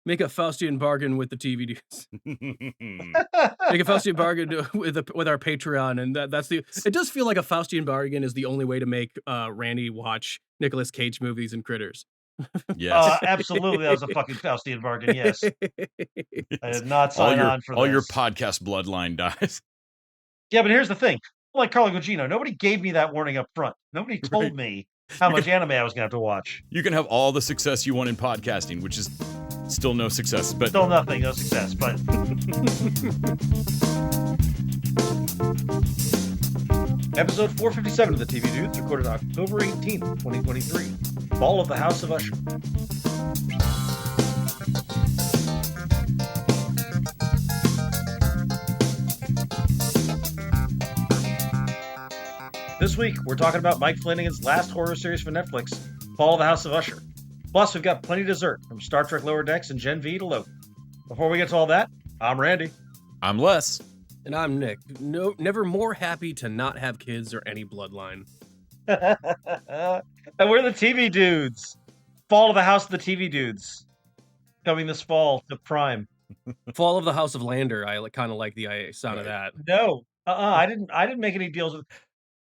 Make a Faustian bargain with the TVDs. Make a Faustian bargain with our Patreon, and that's the. It does feel like a Faustian bargain is the only way to make Randy watch Nicolas Cage movies and Critters. Yes. Absolutely, that was a fucking Faustian bargain. Yes, I did not sign on for all this. your podcast bloodline dies. Yeah, but here's the thing. Like Carlo Gugino, nobody gave me that warning up front. Nobody told me how much anime I was going to have to watch. You can have all the success you want in podcasting, which is still no success, but Still nothing, no success, but episode 457 of the TV Dudes, recorded October 18th, 2023. Fall of the House of Usher. This week, we're talking about Mike Flanagan's last horror series for Netflix, Fall of the House of Usher. Plus, we've got plenty of dessert, from Star Trek Lower Decks and GenV to Loki. Before we get to all that, I'm Randy. I'm Les. And I'm Nick. No, never more happy to not have kids or any bloodline. And we're the TV Dudes. Fall of the House of the TV Dudes. Coming this fall to Prime. Fall of the House of Lander. I kind of like the sound of that. No, I didn't make any deals with.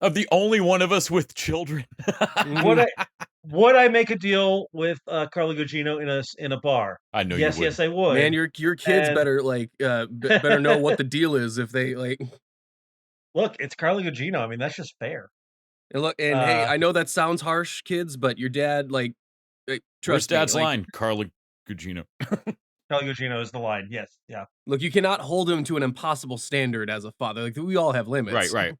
Of the only one of us with children. Would I make a deal with Carlo Gugino in a bar? I know yes, you would. Yes, I would. Man, your kids better better know what the deal is if they like. Look, it's Carlo Gugino. I mean, that's just fair. And look, and hey, I know that sounds harsh, kids, but your dad, trust me. Dad's line, Carlo Gugino. Carlo Gugino is the line. Yes, yeah. Look, you cannot hold him to an impossible standard as a father. Like, we all have limits. Right.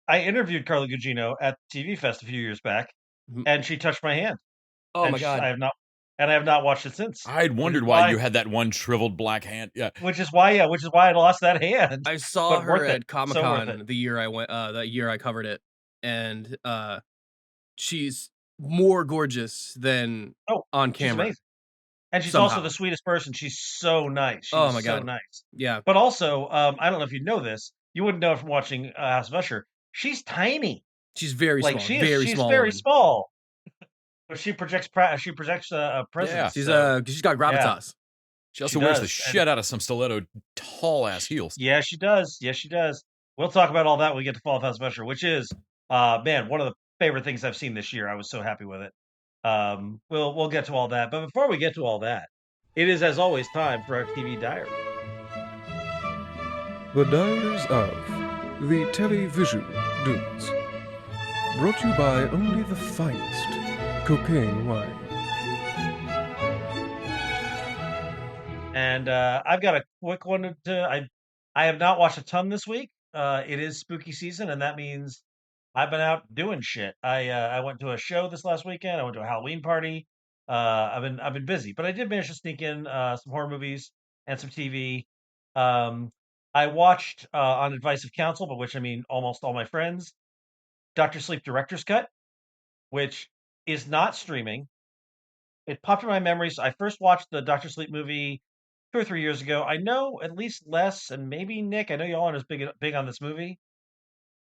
I interviewed Carlo Gugino at TV Fest a few years back, and she touched my hand. Oh my God! I have not watched it since. I had wondered why you had that one shriveled black hand. Yeah, which is why I lost that hand. I saw her at Comic-Con the year I went. That year I covered it, and she's more gorgeous than on camera. Amazing. And she's also the sweetest person. She's so nice. Oh my God, so nice. Yeah. But also, I don't know if you know this. You wouldn't know it from watching House of Usher. She's tiny. She's very small. She's very small. But she projects a presence. Yeah. She's got gravitas. Yeah. She also wears the shit out of some stiletto tall ass heels. Yeah, she does. Yes, she does. We'll talk about all that when we get to Fall of House of Usher, which is man, one of the favorite things I've seen this year. I was so happy with it. We'll get to all that. But before we get to all that, it is, as always, time for our TV diary. The Diaries of the Television Dudes. Brought to you by only the finest cocaine wine. And I've got a quick one I have not watched a ton this week. It is spooky season, and that means I've been out doing shit. I went to a show this last weekend. I went to a Halloween party. I've been busy, but I did manage to sneak in some horror movies and some TV. I watched on advice of counsel, by which I mean almost all my friends, Dr. Sleep Director's Cut, which is not streaming. It popped in my memories. I first watched the Dr. Sleep movie 2 or 3 years ago. I know at least Les and maybe Nick, I know y'all aren't as big on this movie.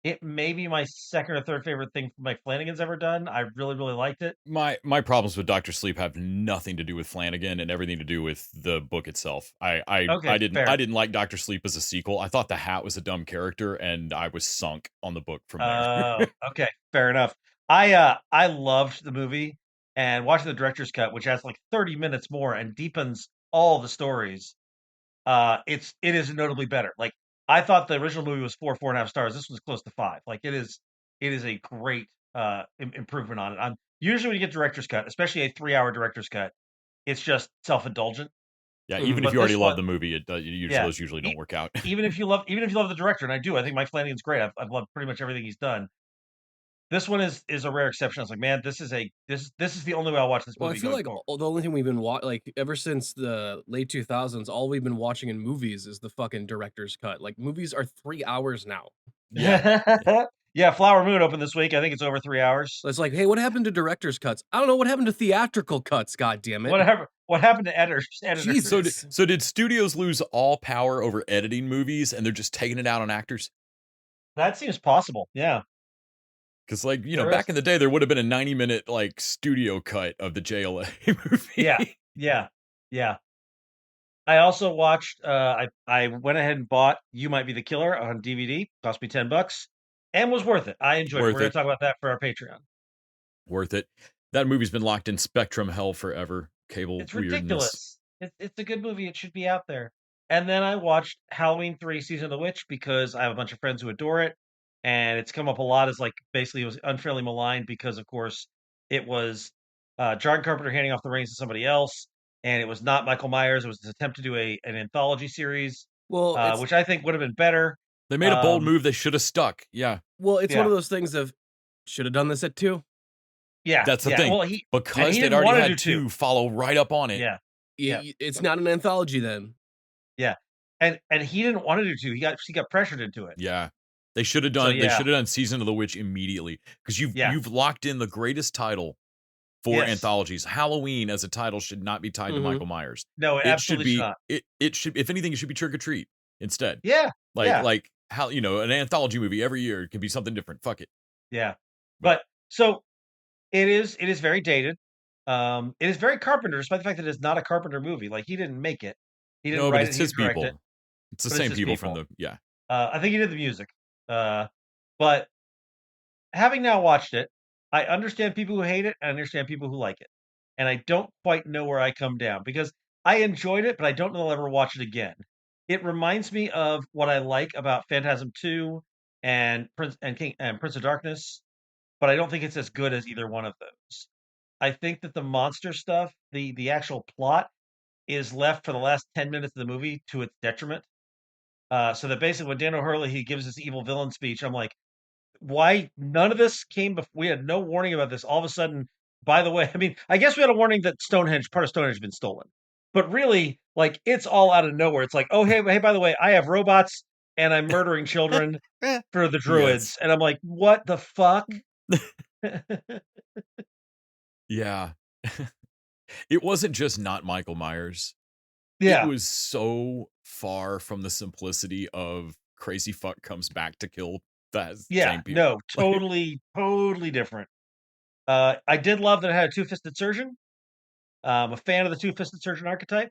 It may be my second or third favorite thing Mike Flanagan's ever done. I really, really liked it. My problems with Dr. Sleep have nothing to do with Flanagan and everything to do with the book itself. I didn't like Dr. Sleep as a sequel. I thought the Hat was a dumb character, and I was sunk on the book from there. Okay, fair enough. I loved the movie, and watching the director's cut, which has like 30 minutes more and deepens all the stories. It is notably better. Like, I thought the original movie was 4.5 stars. This was close to 5. Like, it is a great improvement on it. Usually when you get director's cut, especially a 3-hour director's cut, it's just self-indulgent. Yeah, even if you already love the movie, those usually don't work out. even if you love the director, and I do, I think Mike Flanagan's great. I've loved pretty much everything he's done. This one is a rare exception. I was like, man, this is the only way I'll watch this movie. Well, I feel like the only thing we've been ever since the late 2000s, all we've been watching in movies is the fucking director's cut. Like, movies are 3 hours now. Yeah. Yeah, Flower Moon opened this week. I think it's over 3 hours. It's like, hey, what happened to director's cuts? I don't know. What happened to theatrical cuts? God damn it! What happened to editors? Jesus. So did studios lose all power over editing movies, and they're just taking it out on actors? That seems possible. Yeah. Because, back in the day, there would have been a 90-minute, studio cut of the JLA movie. Yeah. I also watched. I went ahead and bought "You Might Be the Killer" on DVD. Cost me $10, and was worth it. I enjoyed it. We're Worth going it. to talk about that for our Patreon. Worth it. That movie's been locked in Spectrum hell forever. Cable It's weirdness. ridiculous. It's a good movie. It should be out there. And then I watched Halloween 3: Season of the Witch because I have a bunch of friends who adore it, and it's come up a lot as like basically it was unfairly maligned because of course it was John Carpenter handing off the reins to somebody else, and it was not Michael Myers. It was an attempt to do an anthology series, Well, which I think would have been better. They made a bold move. They should have stuck. Yeah. Well, it's one of those things of should have done this at 2. Yeah, that's the thing. Well, because they'd already had 2 follow right up on it. Yeah, it's not an anthology then. Yeah, and he didn't want to do 2. He got pressured into it. Yeah, they should have done. They should have done Season of the Witch immediately because you've locked in the greatest title for anthologies. Halloween as a title should not be tied to Michael Myers. No, it absolutely should not. It should. If anything, it should be Trick or Treat instead. Yeah, like how an anthology movie every year can be something different. Fuck it. Yeah, but so it is very dated. It is very Carpenter, despite the fact that it's not a Carpenter movie. Like he didn't make it. He didn't write it. He didn't direct it. It's the same people from the I think he did the music. But having now watched it, I understand people who hate it. I understand people who like it, and I don't quite know where I come down because I enjoyed it, but I don't know I'll ever watch it again. It reminds me of what I like about Phantasm 2 and Prince of Darkness, but I don't think it's as good as either one of those. I think that the monster stuff, the actual plot, is left for the last 10 minutes of the movie to its detriment. So that basically when Dan O'Hurley he gives this evil villain speech, I'm like, why none of this came before? We had no warning about this. All of a sudden, by the way, I mean, I guess we had a warning that part of Stonehenge had been stolen. But really, like, it's all out of nowhere. It's like, oh, hey, by the way, I have robots and I'm murdering children for the druids. And I'm like, what the fuck? Yeah. It wasn't just not Michael Myers. Yeah. It was so far from the simplicity of crazy fuck comes back to kill that same people. No, totally different. I did love that it had a two-fisted surgeon. I'm a fan of the two-fisted surgeon archetype.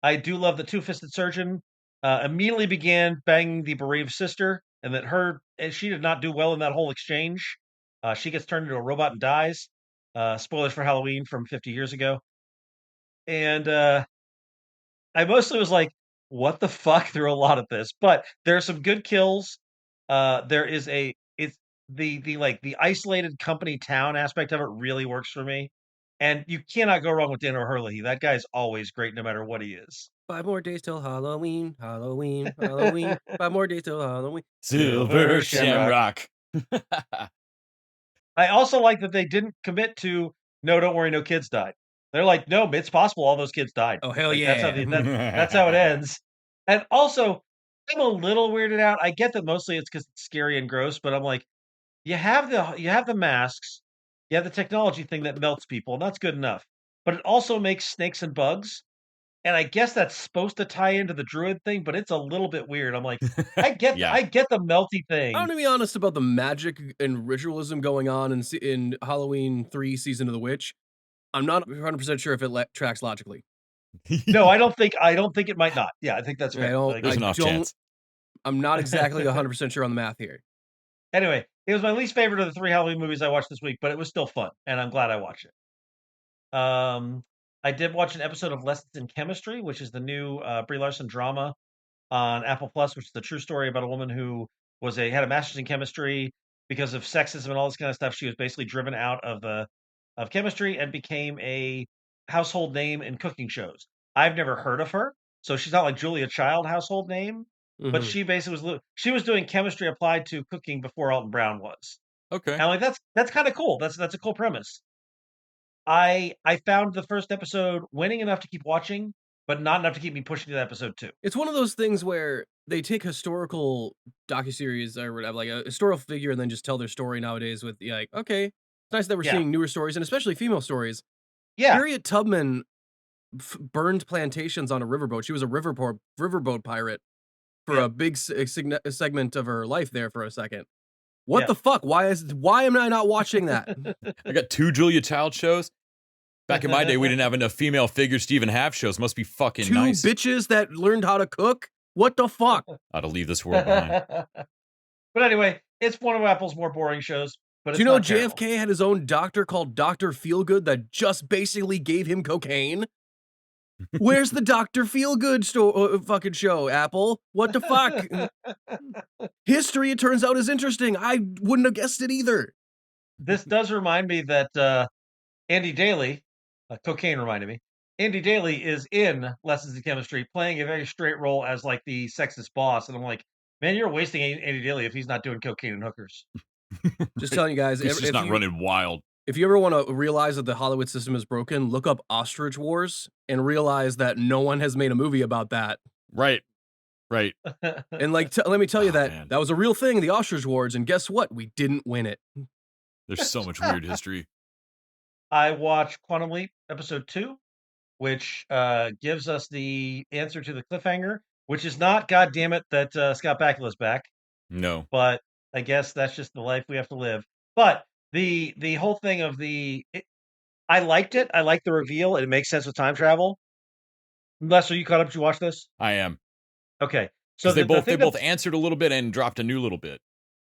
I do love the two-fisted surgeon immediately began banging the bereaved sister, and that she did not do well in that whole exchange. She gets turned into a robot and dies. Spoilers for Halloween from 50 years ago. And I mostly was like, what the fuck through a lot of this? But there are some good kills. There is it's the isolated company town aspect of it really works for me. And you cannot go wrong with Dan O'Hurley. That guy's always great no matter what he is. 5 more days till Halloween, Halloween, Halloween. 5 more days till Halloween. Silver Shamrock. I also like that they didn't commit to, no, don't worry, no kids died. They're like, no, it's possible all those kids died. Oh, hell like, yeah. That's how it ends. And also, I'm a little weirded out. I get that mostly it's because it's scary and gross, but I'm like, you have the masks, you have the technology thing that melts people, and that's good enough. But it also makes snakes and bugs. And I guess that's supposed to tie into the druid thing, but it's a little bit weird. I'm like, I get the melty thing. I'm gonna be honest about the magic and ritualism going on in Halloween 3 Season of the Witch. I'm not 100% sure if it tracks logically. No, I don't think it might not. Yeah, I think that's fair. There's enough chance. I'm not exactly 100% sure on the math here. Anyway, it was my least favorite of the 3 Halloween movies I watched this week, but it was still fun, and I'm glad I watched it. I did watch an episode of Lessons in Chemistry, which is the new Brie Larson drama on Apple Plus, which is the true story about a woman who had a master's in chemistry because of sexism and all this kind of stuff. She was basically driven out of chemistry and became a household name in cooking shows. I've never heard of her, so she's not like Julia Child household name, but she basically was doing chemistry applied to cooking before Alton Brown was. Okay, and like that's kind of cool. That's a cool premise. I found the first episode winning enough to keep watching, but not enough to keep me pushing to episode 2. It's one of those things where they take historical docuseries or whatever, like a historical figure, and then just tell their story nowadays with like, okay, it's nice that we're seeing newer stories, and especially female stories. Yeah. Harriet Tubman burned plantations on a riverboat. She was a riverboat pirate for a big segment of her life there for a second. What the fuck? Why am I not watching that? I got 2 Julia Child shows. Back in my day, we didn't have enough female figures to even have shows. Must be fucking Two nice. bitches that learned how to cook? What the fuck? Ought to leave this world behind. But anyway, it's one of Apple's more boring shows. But do you know JFK had his own doctor called Dr. Feelgood that just basically gave him cocaine? Where's the Dr. Feelgood fucking show, Apple? What the fuck? History, it turns out, is interesting. I wouldn't have guessed it either. This does remind me that Andy Daly, cocaine reminded me, Andy Daly is in Lessons in Chemistry playing a very straight role as like the sexist boss. And I'm like, man, you're wasting Andy Daly if he's not doing cocaine and hookers. Just telling you guys. He's just not running wild. If you ever want to realize that the Hollywood system is broken, look up Ostrich Wars and realize that no one has made a movie about that. Right. And like, let me tell you that was a real thing, the Ostrich Wars, and guess what? We didn't win it. There's so much weird history. I watched Quantum Leap episode 2, which gives us the answer to the cliffhanger, which is not, God damn it, that Scott Bakula's back. No. But I guess that's just the life we have to live. But the whole thing of I liked it. I liked the reveal. It makes sense with time travel. Les, are you caught up? Did you watch this? I am. Okay. So they both answered a little bit and dropped a new little bit.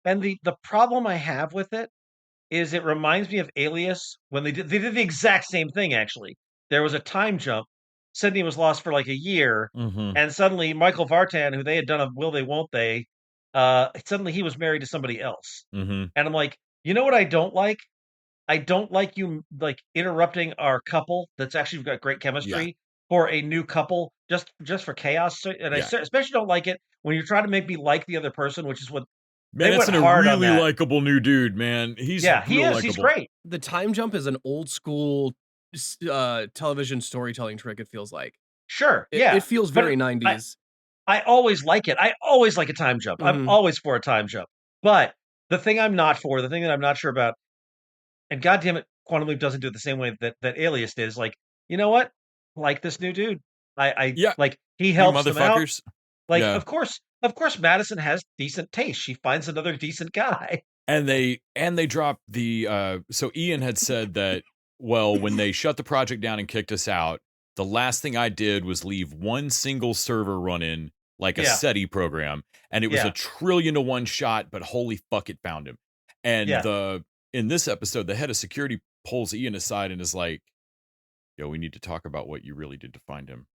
And the problem I have with it is it reminds me of Alias when they did the exact same thing, actually. There was a time jump. Sydney was lost for like a year, and suddenly Michael Vartan, who they had done a Will They, Won't They, suddenly he was married to somebody else. And I'm like, you know what I don't like? I don't like you like interrupting our couple that's actually got great chemistry for a new couple just for chaos. And I especially don't like it when you're trying to make me like the other person, which is what man, that's a really likable new dude, man. He is. Likable. He's great. The time jump is an old school television storytelling trick. It feels like. Sure. It feels very 90s. I always like it. I always like a time jump. I'm always for a time jump. But the thing I'm not for, the thing that I'm not sure about, and goddamn it, Quantum Leap doesn't do it the same way that Alias did. Is like, you know what? Like this new dude. Like he helps them out. Like of course Madison has decent taste. She finds another decent guy. And they dropped the so Ian had said that, well, when they shut the project down and kicked us out, the last thing I did was leave one single server running like a SETI program. And it was a 1,000,000,000 to 1 shot, but holy fuck, it found him. And in this episode, the head of security pulls Ian aside and is like, yo, we need to talk about what you really did to find him.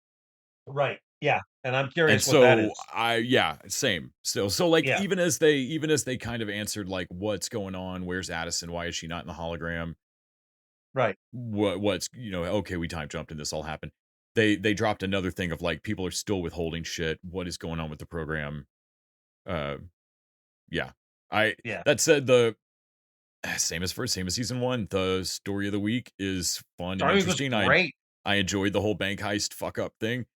Right. Yeah. And I'm curious what that is. Same. Still. So like even as they kind of answered like what's going on, where's Addison? Why is she not in the hologram? Right. What's okay, we time jumped and this all happened. They dropped another thing of like people are still withholding shit. What is going on with the program? That said, the same as season 1. The story of the week is fun and interesting. Great. I enjoyed the whole bank heist fuck up thing.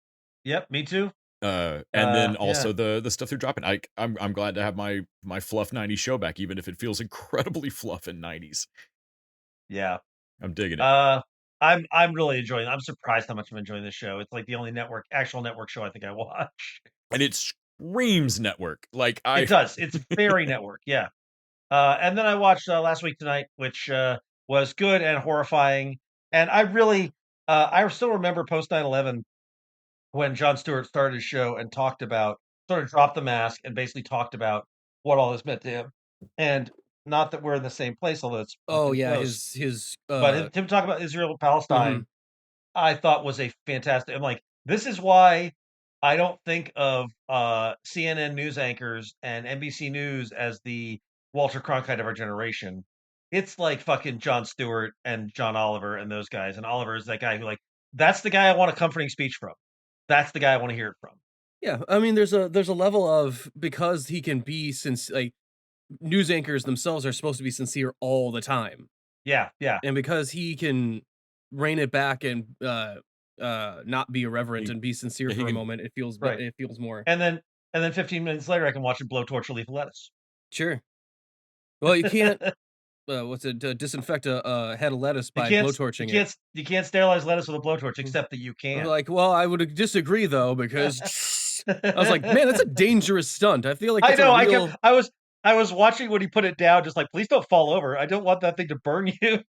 Yep, me too. And then also the stuff they're dropping. I'm glad to have my fluff 90s show back, even if it feels incredibly fluff in 90s. Yeah, I'm digging it. I'm really enjoying it. I'm surprised how much I'm enjoying this show. It's like the only actual network show I think I watch. And it screams network. Like it does. It's very network. Yeah. And then I watched Last Week Tonight, which was good and horrifying. And I really, I still remember post 9/11 when Jon Stewart started his show and sort of dropped the mask and basically talked about what all this meant to him. And not that we're in the same place, although it's his but him talking about Israel and Palestine, I thought was a fantastic. I'm like, this is why I don't think of CNN news anchors and NBC News as the Walter Cronkite of our generation. It's like fucking Jon Stewart and John Oliver and those guys. And Oliver is that guy who that's the guy I want a comforting speech from. That's the guy I want to hear it from. Yeah, I mean, there's a level of, because he can be news anchors themselves are supposed to be sincere all the time. Yeah. And because he can rein it back and not be irreverent and be sincere for a moment, it feels more. And then 15 minutes later, I can watch him blowtorch a leaf of lettuce. Sure. Well, you can't. Disinfect a head of lettuce by blowtorching it. You can't sterilize lettuce with a blowtorch, except that you can. I would disagree though, because I was like, man, that's a dangerous stunt. I feel like I was watching when he put it down, just like, please don't fall over. I don't want that thing to burn you.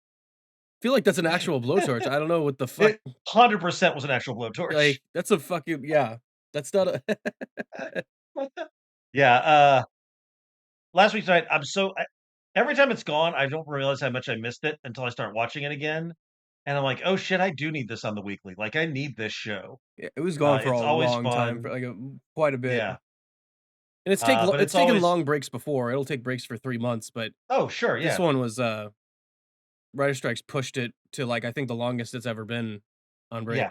feel like that's an actual blowtorch. I don't know what the fuck. It 100% was an actual blowtorch. Like, that's a fucking, yeah. That's not a. Yeah. Last week's night, every time it's gone, I don't realize how much I missed it until I start watching it again. And I'm like, oh shit, I do need this on the weekly. Like, I need this show. Yeah, it was gone for It's a always long time, fun. for like quite a bit. Yeah. And it's But it's it's taken always long breaks before. It'll take breaks for 3 months, but Oh, sure, this yeah. one was Writer Strikes pushed it to like I think the longest it's ever been on break. Yeah.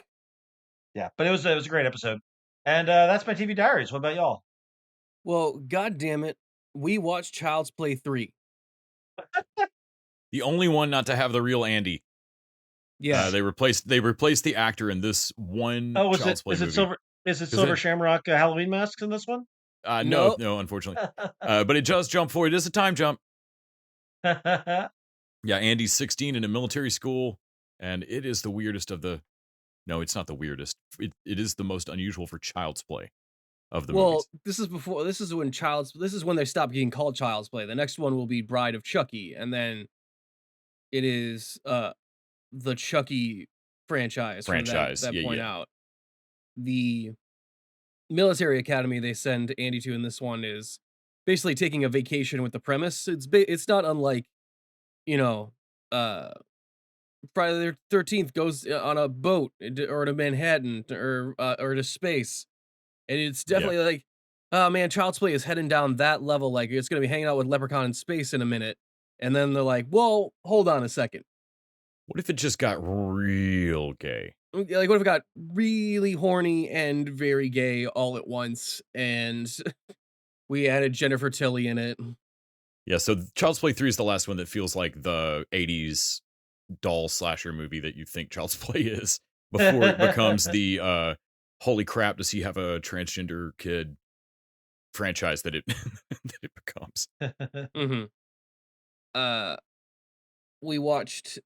Yeah. But it was a great episode. And that's my TV Diaries. What about y'all? Well, god damn it. We watched Child's Play 3. The only one not to have the real Andy. Yeah. They replaced the actor in this one Child's Play movie. Is it Silver Shamrock Halloween masks in this one? No, unfortunately. But it does jump forward. It is a time jump. Yeah, Andy's 16 in a military school, and it is the weirdest of the. No, it's not the weirdest. It is the most unusual for Child's Play of the movies. This is when they stop getting called Child's Play. The next one will be Bride of Chucky, and then it is the Chucky franchise from that point out. The military academy they send Andy to in this one is basically taking a vacation with the premise. It's not unlike, Friday the 13th goes on a boat or to Manhattan or to space. And it's definitely like, oh man, Child's Play is heading down that level. Like it's going to be hanging out with Leprechaun in space in a minute. And then they're like, well, hold on a second. What if it just got real gay? Like, what if it got really horny and very gay all at once? And we added Jennifer Tilly in it. Yeah, so Child's Play 3 is the last one that feels like the 80s doll slasher movie that you think Child's Play is before it becomes the holy crap, does he have a transgender kid franchise that it that it becomes. Mm-hmm. We watched,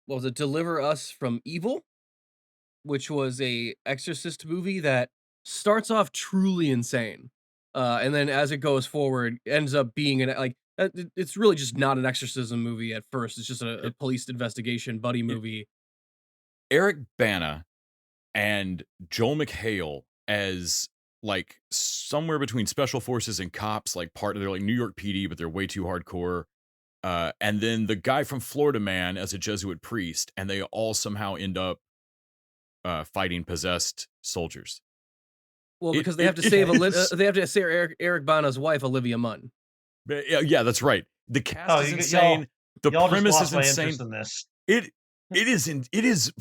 what was it, Deliver Us from Evil, which was a Exorcist movie that starts off truly insane, and then as it goes forward, ends up being it's really just not an exorcism movie at first. It's just a police investigation buddy movie. Eric Bana and Joel McHale as like somewhere between special forces and cops, like they're like New York PD, but they're way too hardcore. And then the guy from Florida Man as a Jesuit priest, and they all somehow end up fighting possessed soldiers. Well, because they have to save Eric Bana's wife, Olivia Munn. Yeah, that's right. The cast is insane. The premise is insane. In this. It is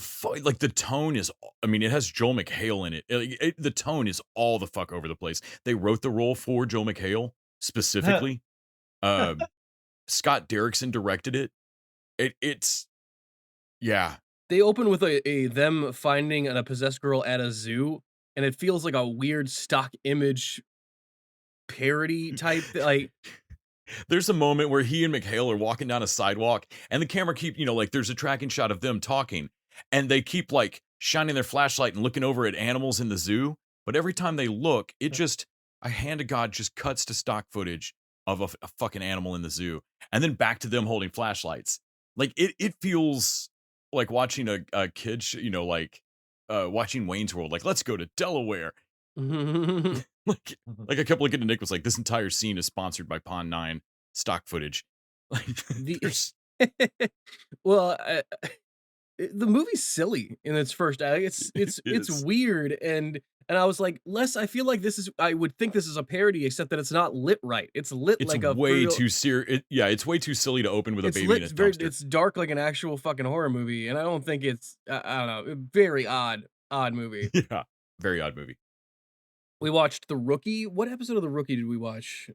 like the tone is. I mean, it has Joel McHale in it. The tone is all the fuck over the place. They wrote the role for Joel McHale specifically. Scott Derrickson directed it. It's yeah. They open with them finding a possessed girl at a zoo, and it feels like a weird stock image parody type. Like, there's a moment where he and McHale are walking down a sidewalk, and the camera like there's a tracking shot of them talking, and they keep like shining their flashlight and looking over at animals in the zoo. But every time they look, a hand of God just cuts to stock footage of a fucking animal in the zoo, and then back to them holding flashlights. Like it feels like watching a kid, watching Wayne's World. Like, let's go to Delaware. like I kept looking at Nick, was like, this entire scene is sponsored by Pond 9 stock footage. Like, well, the movie's silly in its first act. It's weird, and I was like, I feel like I would think this is a parody, except that it's not lit right. It's like a way too serious. It's way too silly to open with a baby in a dumpster. It's dark like an actual fucking horror movie, and I don't think it's. I don't know. Very odd movie. Yeah, very odd movie. We watched The Rookie. What episode of The Rookie did we watch?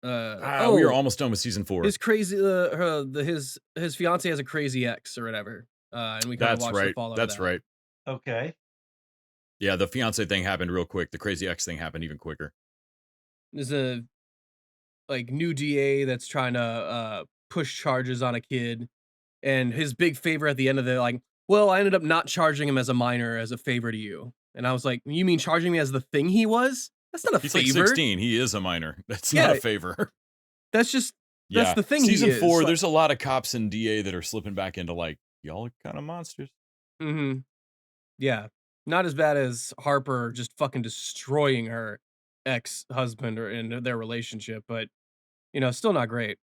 We were almost done with season 4. His crazy, his fiance has a crazy ex or whatever, and we kind of watched the fallout. That's right. Okay. Yeah, the fiance thing happened real quick. The crazy ex thing happened even quicker. There's a new DA that's trying to push charges on a kid, and his big favor at the end of it, well, I ended up not charging him as a minor as a favor to you. And I was like, you mean charging me as the thing he was? That's not a favor. He's like 16. He is a minor. That's not a favor. That's just, that's the thing. Season 4, there's a lot of cops and DA that are slipping back into y'all are kind of monsters. Mm-hmm. Yeah. Not as bad as Harper just fucking destroying her ex-husband or in their relationship, but still not great.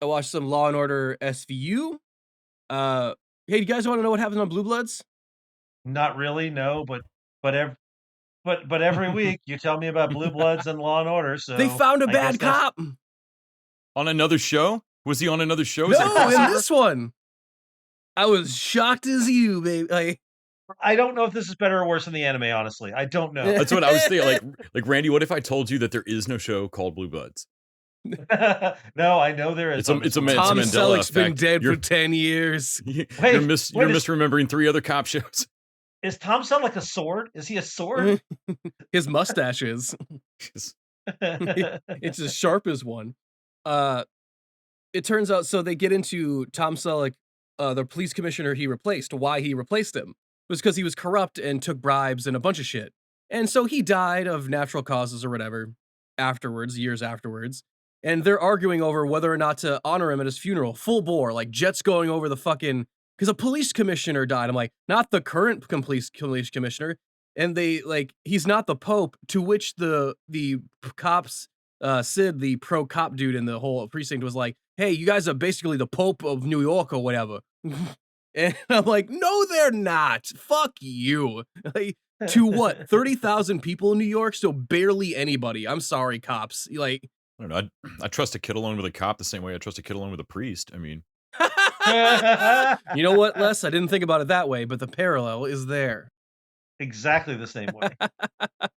I watched some Law and Order SVU. Hey, you guys want to know what happens on Blue Bloods? Not really, no, but every week you tell me about Blue Bloods and Law and Order, so they found a bad cop on another show. Was he on another show? No, in this one. I was shocked as you, baby. I don't know if this is better or worse than the anime, honestly. I don't know. That's what I was thinking. Like Randy, what if I told you that there is no show called Blue Bloods? No, I know there is. Tom Selleck's been dead for 10 years. You're misremembering 3 other cop shows. Is Tom Selleck a sword? Is he a sword? His mustache is. It's as sharp as one. It turns out, so they get into Tom Selleck, the police commissioner he replaced. Why he replaced him was because he was corrupt and took bribes and a bunch of shit. And so he died of natural causes or whatever years afterwards. And they're arguing over whether or not to honor him at his funeral, full bore, like jets going over the fucking, because a police commissioner died. I'm like, not the current police commissioner. And they he's not the Pope, to which the cops, Sid, the pro cop dude in the whole precinct, was like, hey, you guys are basically the Pope of New York or whatever. And I'm like, no, they're not. Fuck you. To what? 30,000 people in New York? So barely anybody. I'm sorry, cops. I don't know. I trust a kid alone with a cop the same way I trust a kid alone with a priest. I mean, you know what, Les? I didn't think about it that way, but the parallel is there. Exactly the same way.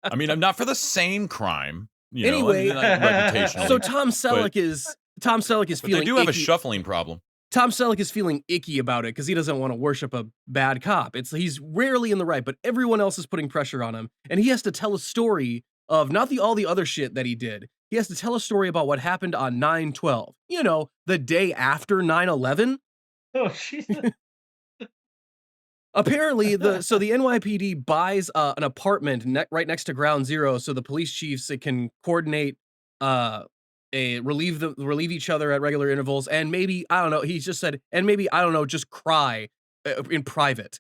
I mean, I'm not for the same crime. Anyway, reputationally. So Tom Selleck is feeling. They do have a shuffling problem. Tom Selleck is feeling icky about it because he doesn't want to worship a bad cop. He's rarely in the right, but everyone else is putting pressure on him, and he has to tell a story of not all the other shit that he did. He has to tell a story about what happened on 9/12. The day after 9/11. Oh, jeez. Apparently, the NYPD buys an apartment right next to Ground Zero, so the police chiefs can coordinate, relieve each other at regular intervals, and maybe, I don't know. He just said, and maybe, I don't know, just cry in private.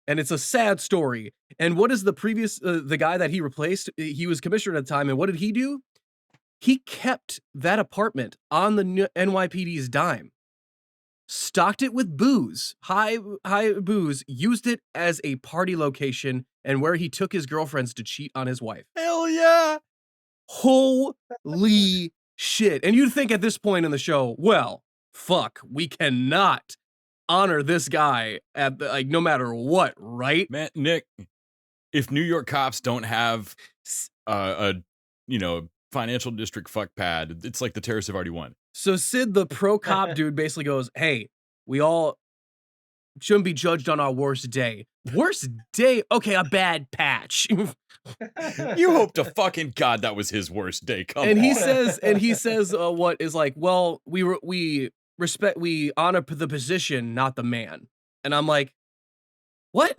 And it's a sad story. And what is the guy that he replaced? He was commissioner at the time, and what did he do? He kept that apartment on the NYPD's dime, stocked it with booze, high booze, used it as a party location, and where he took his girlfriends to cheat on his wife. Hell yeah. Holy shit. And you'd think at this point in the show, well, fuck, we cannot honor this guy at no matter what, right? Man, Nick, if New York cops don't have a financial district fuck pad, it's like the terrorists have already won. So Sid, the pro cop dude, basically goes, hey, we all shouldn't be judged on our worst day. Worst day? Okay, a bad patch. You hope to fucking God that was his worst day. Come on. He says, what is like, well, we honor the position, not the man. And I'm like, what?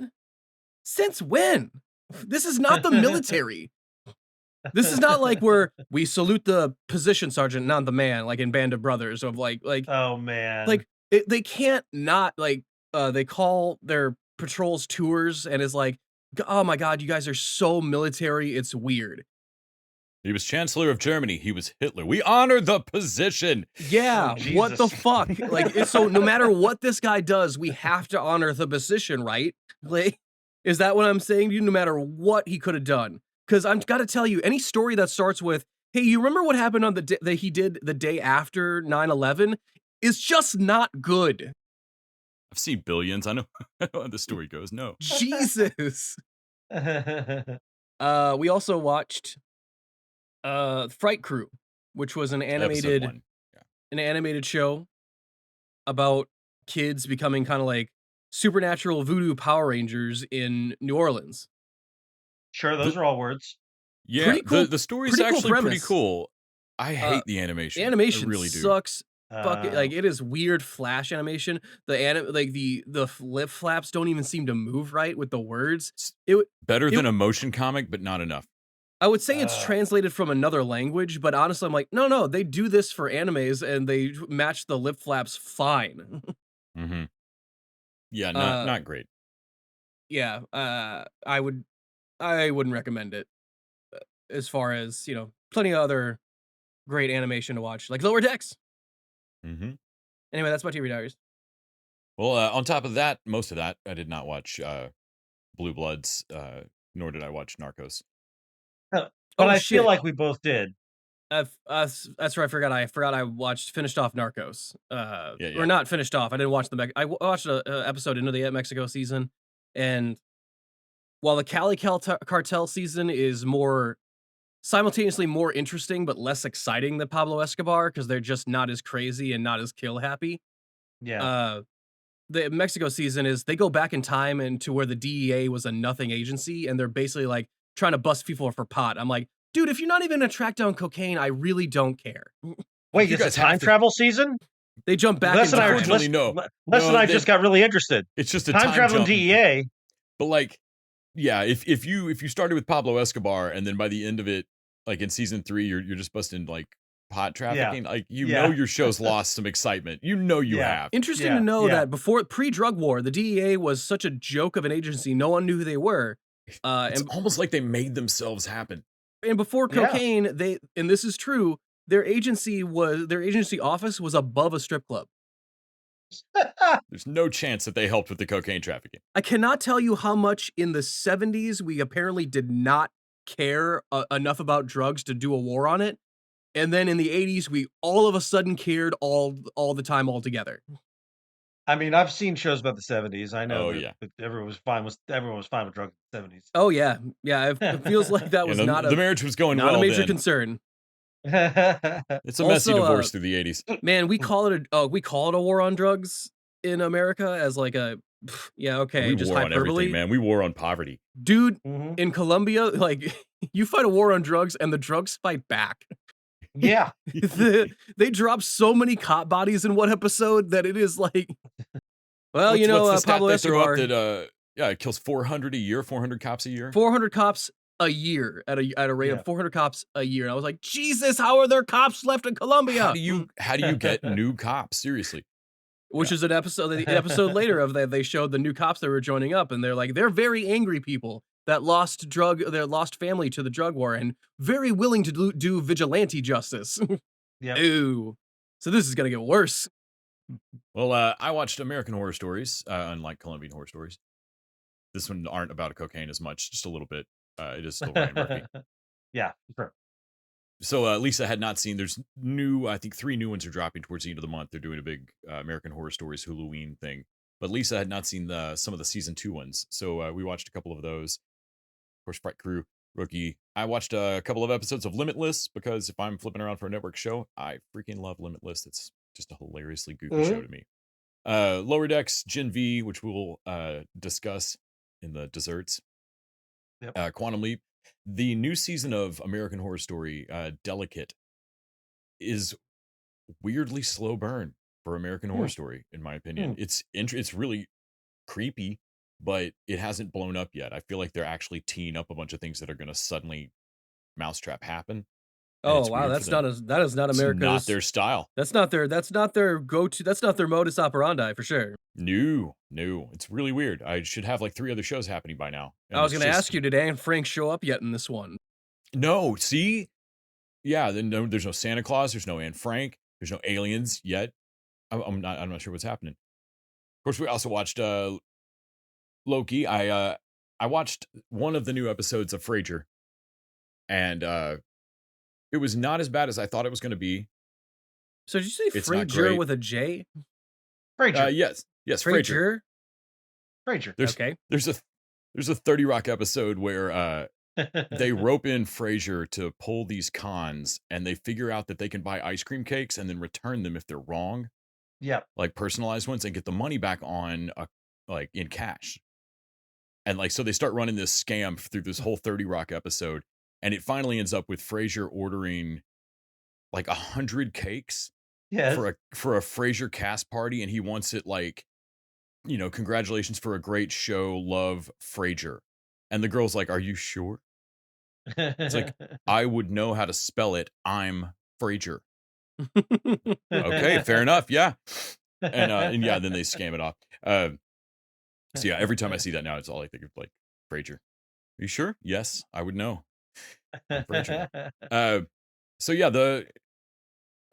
Since when? This is not the military. This is not like where we salute the position sergeant, not the man, like in Band of Brothers, of like. Oh man. They can't not they call their patrols tours, and it's like, oh my God, you guys are so military. It's weird. He was Chancellor of Germany. He was Hitler. We honor the position. Yeah. Oh, what the fuck? So no matter what this guy does, we have to honor the position, right? Is that what I'm saying to you? No matter what he could have done. Because I've got to tell you, any story that starts with, hey, you remember what happened on the day that he did the day after 9/11 is just not good. I've seen billions. I know how the story goes. No. Jesus. We also watched Fright Crew, which was an animated show about kids becoming kind of like supernatural voodoo Power Rangers in New Orleans. Sure, those are all words. Yeah, cool, the story's actually pretty cool. I hate the animation. The animation really sucks. It is weird flash animation. The lip flaps don't even seem to move right with the words. Better than a motion comic, but not enough. I would say it's translated from another language, but honestly, I'm like, no, they do this for animes and they match the lip flaps fine. Mm-hmm. Yeah, not great. Yeah, I wouldn't recommend it. As far as plenty of other great animation to watch, like Lower Decks. Mm-hmm. Anyway, that's my TV Diaries. Well, on top of that, most of that, I did not watch Blue Bloods, nor did I watch Narcos. But I feel like we both did. That's right. I forgot I finished off Narcos. Yeah. Or not finished off. I didn't watch I watched a episode into the Mexico season, and while the Cali Cartel season is simultaneously more interesting but less exciting than Pablo Escobar because they're just not as crazy and not as kill happy. Yeah. The Mexico season is they go back in time and to where the DEA was a nothing agency, and they're basically like trying to bust people for pot. I'm like, dude, if you're not even gonna track down cocaine, I really don't care. Wait, it's a time travel season? They jump back. Les and I just got really interested. It's just a time traveling DEA. But like, yeah, if you started with Pablo Escobar and then by the end of it, like in season 3, you're just busting like pot trafficking. Like know your show's lost some excitement. You have. Interesting to know that pre-drug war, the DEA was such a joke of an agency. No one knew who they were. It's almost like they made themselves happen. And before cocaine, and this is true, their agency office was above a strip club. There's no chance that they helped with the cocaine trafficking. I cannot tell you how much in the 70s we apparently did not care enough about drugs to do a war on it. And then in the 80s, we all of a sudden cared all the time altogether. I mean, I've seen shows about the 70s. I know that everyone was fine with drugs in the 70s. Oh yeah. It feels like that was the marriage was going not well a major then. concern. It's a messy divorce through the 80s. Man, we call it a war on drugs in America as like a we just war hyperbole. On everything, man. We war on poverty. Dude, in Colombia, like you fight a war on drugs and the drugs fight back. Yeah. They drop so many cop bodies in one episode that it is like, well, what's the Pablo Escobar. It kills 400 a year, 400 cops a year. 400 cops a year at a rate of 400 cops a year. And I was like, Jesus, how are there cops left in Colombia? How do you get new cops? Seriously. Which is the episode later of that they showed the new cops that were joining up, and they're like, they're very angry people that lost family to the drug war and very willing to do vigilante justice. Yeah. Ooh. So this is going to get worse. Well, I watched American Horror Stories, unlike Colombian Horror Stories. This one aren't about cocaine as much, just a little bit. It is still Ryan Murphy. Yeah, sure. So Lisa had not seen, there's I think 3 new ones are dropping towards the end of the month. They're doing a big American Horror Stories Halloween thing. But Lisa had not seen some of the season 2 ones. So we watched a couple of those. Of course, Fright Crew, Rookie. I watched a couple of episodes of Limitless because if I'm flipping around for a network show, I freaking love Limitless. It's just a hilariously goofy show to me. Lower Decks, GenV, which we'll discuss in the desserts. Yep. Quantum Leap. The new season of American Horror Story, Delicate, is weirdly slow burn for American Horror Story, in my opinion. It's really creepy, but it hasn't blown up yet. I feel like they're actually teeing up a bunch of things that are going to suddenly mousetrap happen. Oh wow, that is not America's. Not their style. That's not their go-to. That's not their modus operandi for sure. No, it's really weird. I should have like 3 other shows happening by now. I was going to ask you, did Anne Frank show up yet in this one? No, see? Yeah, there's no Santa Claus, there's no Anne Frank, there's no aliens yet. I'm not sure what's happening. Of course, we also watched Loki. I watched one of the new episodes of Frasier, and it was not as bad as I thought it was going to be. So did you say Frasier with a J? Frasier. Yes, Frasier. Frasier. There's a 30 Rock episode where they rope in Frasier to pull these cons, and they figure out that they can buy ice cream cakes and then return them if they're wrong. Yeah, like personalized ones, and get the money back on like in cash. And like so they start running this scam through this whole 30 Rock episode, and it finally ends up with Frasier ordering like 100 cakes for a Frasier cast party, and he wants it like, congratulations for a great show, love, Frasier. And the girl's like, are you sure? It's like, I would know how to spell it. I'm Frasier. Okay, fair enough. Yeah. And yeah, then they scam it off. So yeah, every time I see that now, it's all I think of, like, Frasier. Are you sure? Yes, I would know. I'm Frasier. So yeah,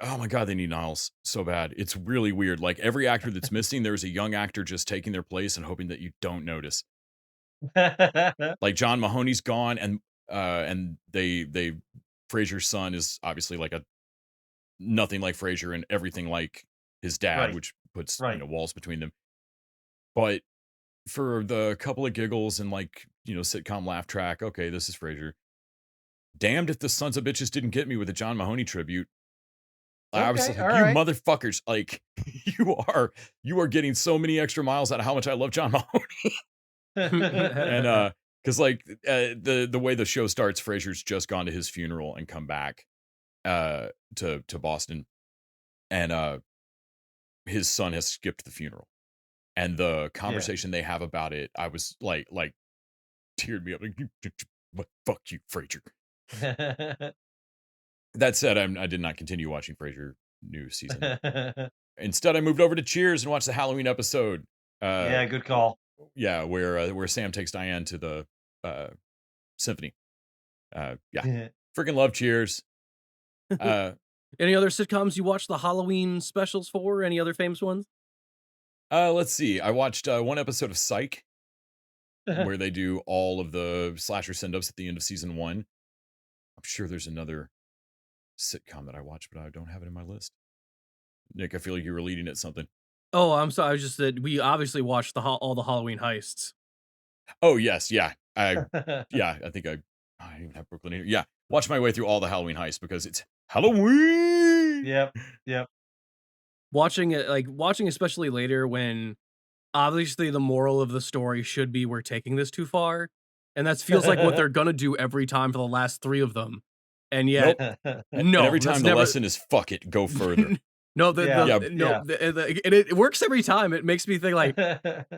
oh my God, they need Niles so bad. It's really weird. Like, every actor that's missing, there's a young actor just taking their place and hoping that you don't notice. Like, John Mahoney's gone, and Frasier's son is obviously like nothing like Frasier and everything like his dad, Right. which puts Right. walls between them. But for the couple of giggles and, like, sitcom laugh track, okay, this is Frasier. Damned if the sons of bitches didn't get me with a John Mahoney tribute. I was Okay, like, all you right. motherfuckers, like, you are getting so many extra miles out of how much I love John Mahoney. And because, like, the way the show starts, Frasier's just gone to his funeral and come back to Boston, and his son has skipped the funeral, and the conversation they have about it, I was like teared me up, like, fuck you, Frasier. That said, I did not continue watching Frasier new season. Instead, I moved over to Cheers and watched the Halloween episode. Yeah, good call. Yeah, where Sam takes Diane to the symphony. Yeah, freaking love Cheers. Any other sitcoms you watched the Halloween specials for? Any other famous ones? Let's see. I watched one episode of Psych, where they do all of the slasher send-ups at the end of season 1. I'm sure there's another sitcom that I watched, but I don't have it in my list. Nick, I feel like you were leading at something. Oh, I'm sorry. I was just that we obviously watched all the Halloween heists. Oh yes, yeah. I think I even have Brooklyn here. Yeah, watch my way through all the Halloween heists because it's Halloween. Yep. Watching especially later when obviously the moral of the story should be we're taking this too far, and that feels like what they're gonna do every time for the last 3 of them, and yet no. And every time the lesson is fuck it, go further. No, it works every time. It makes me think like,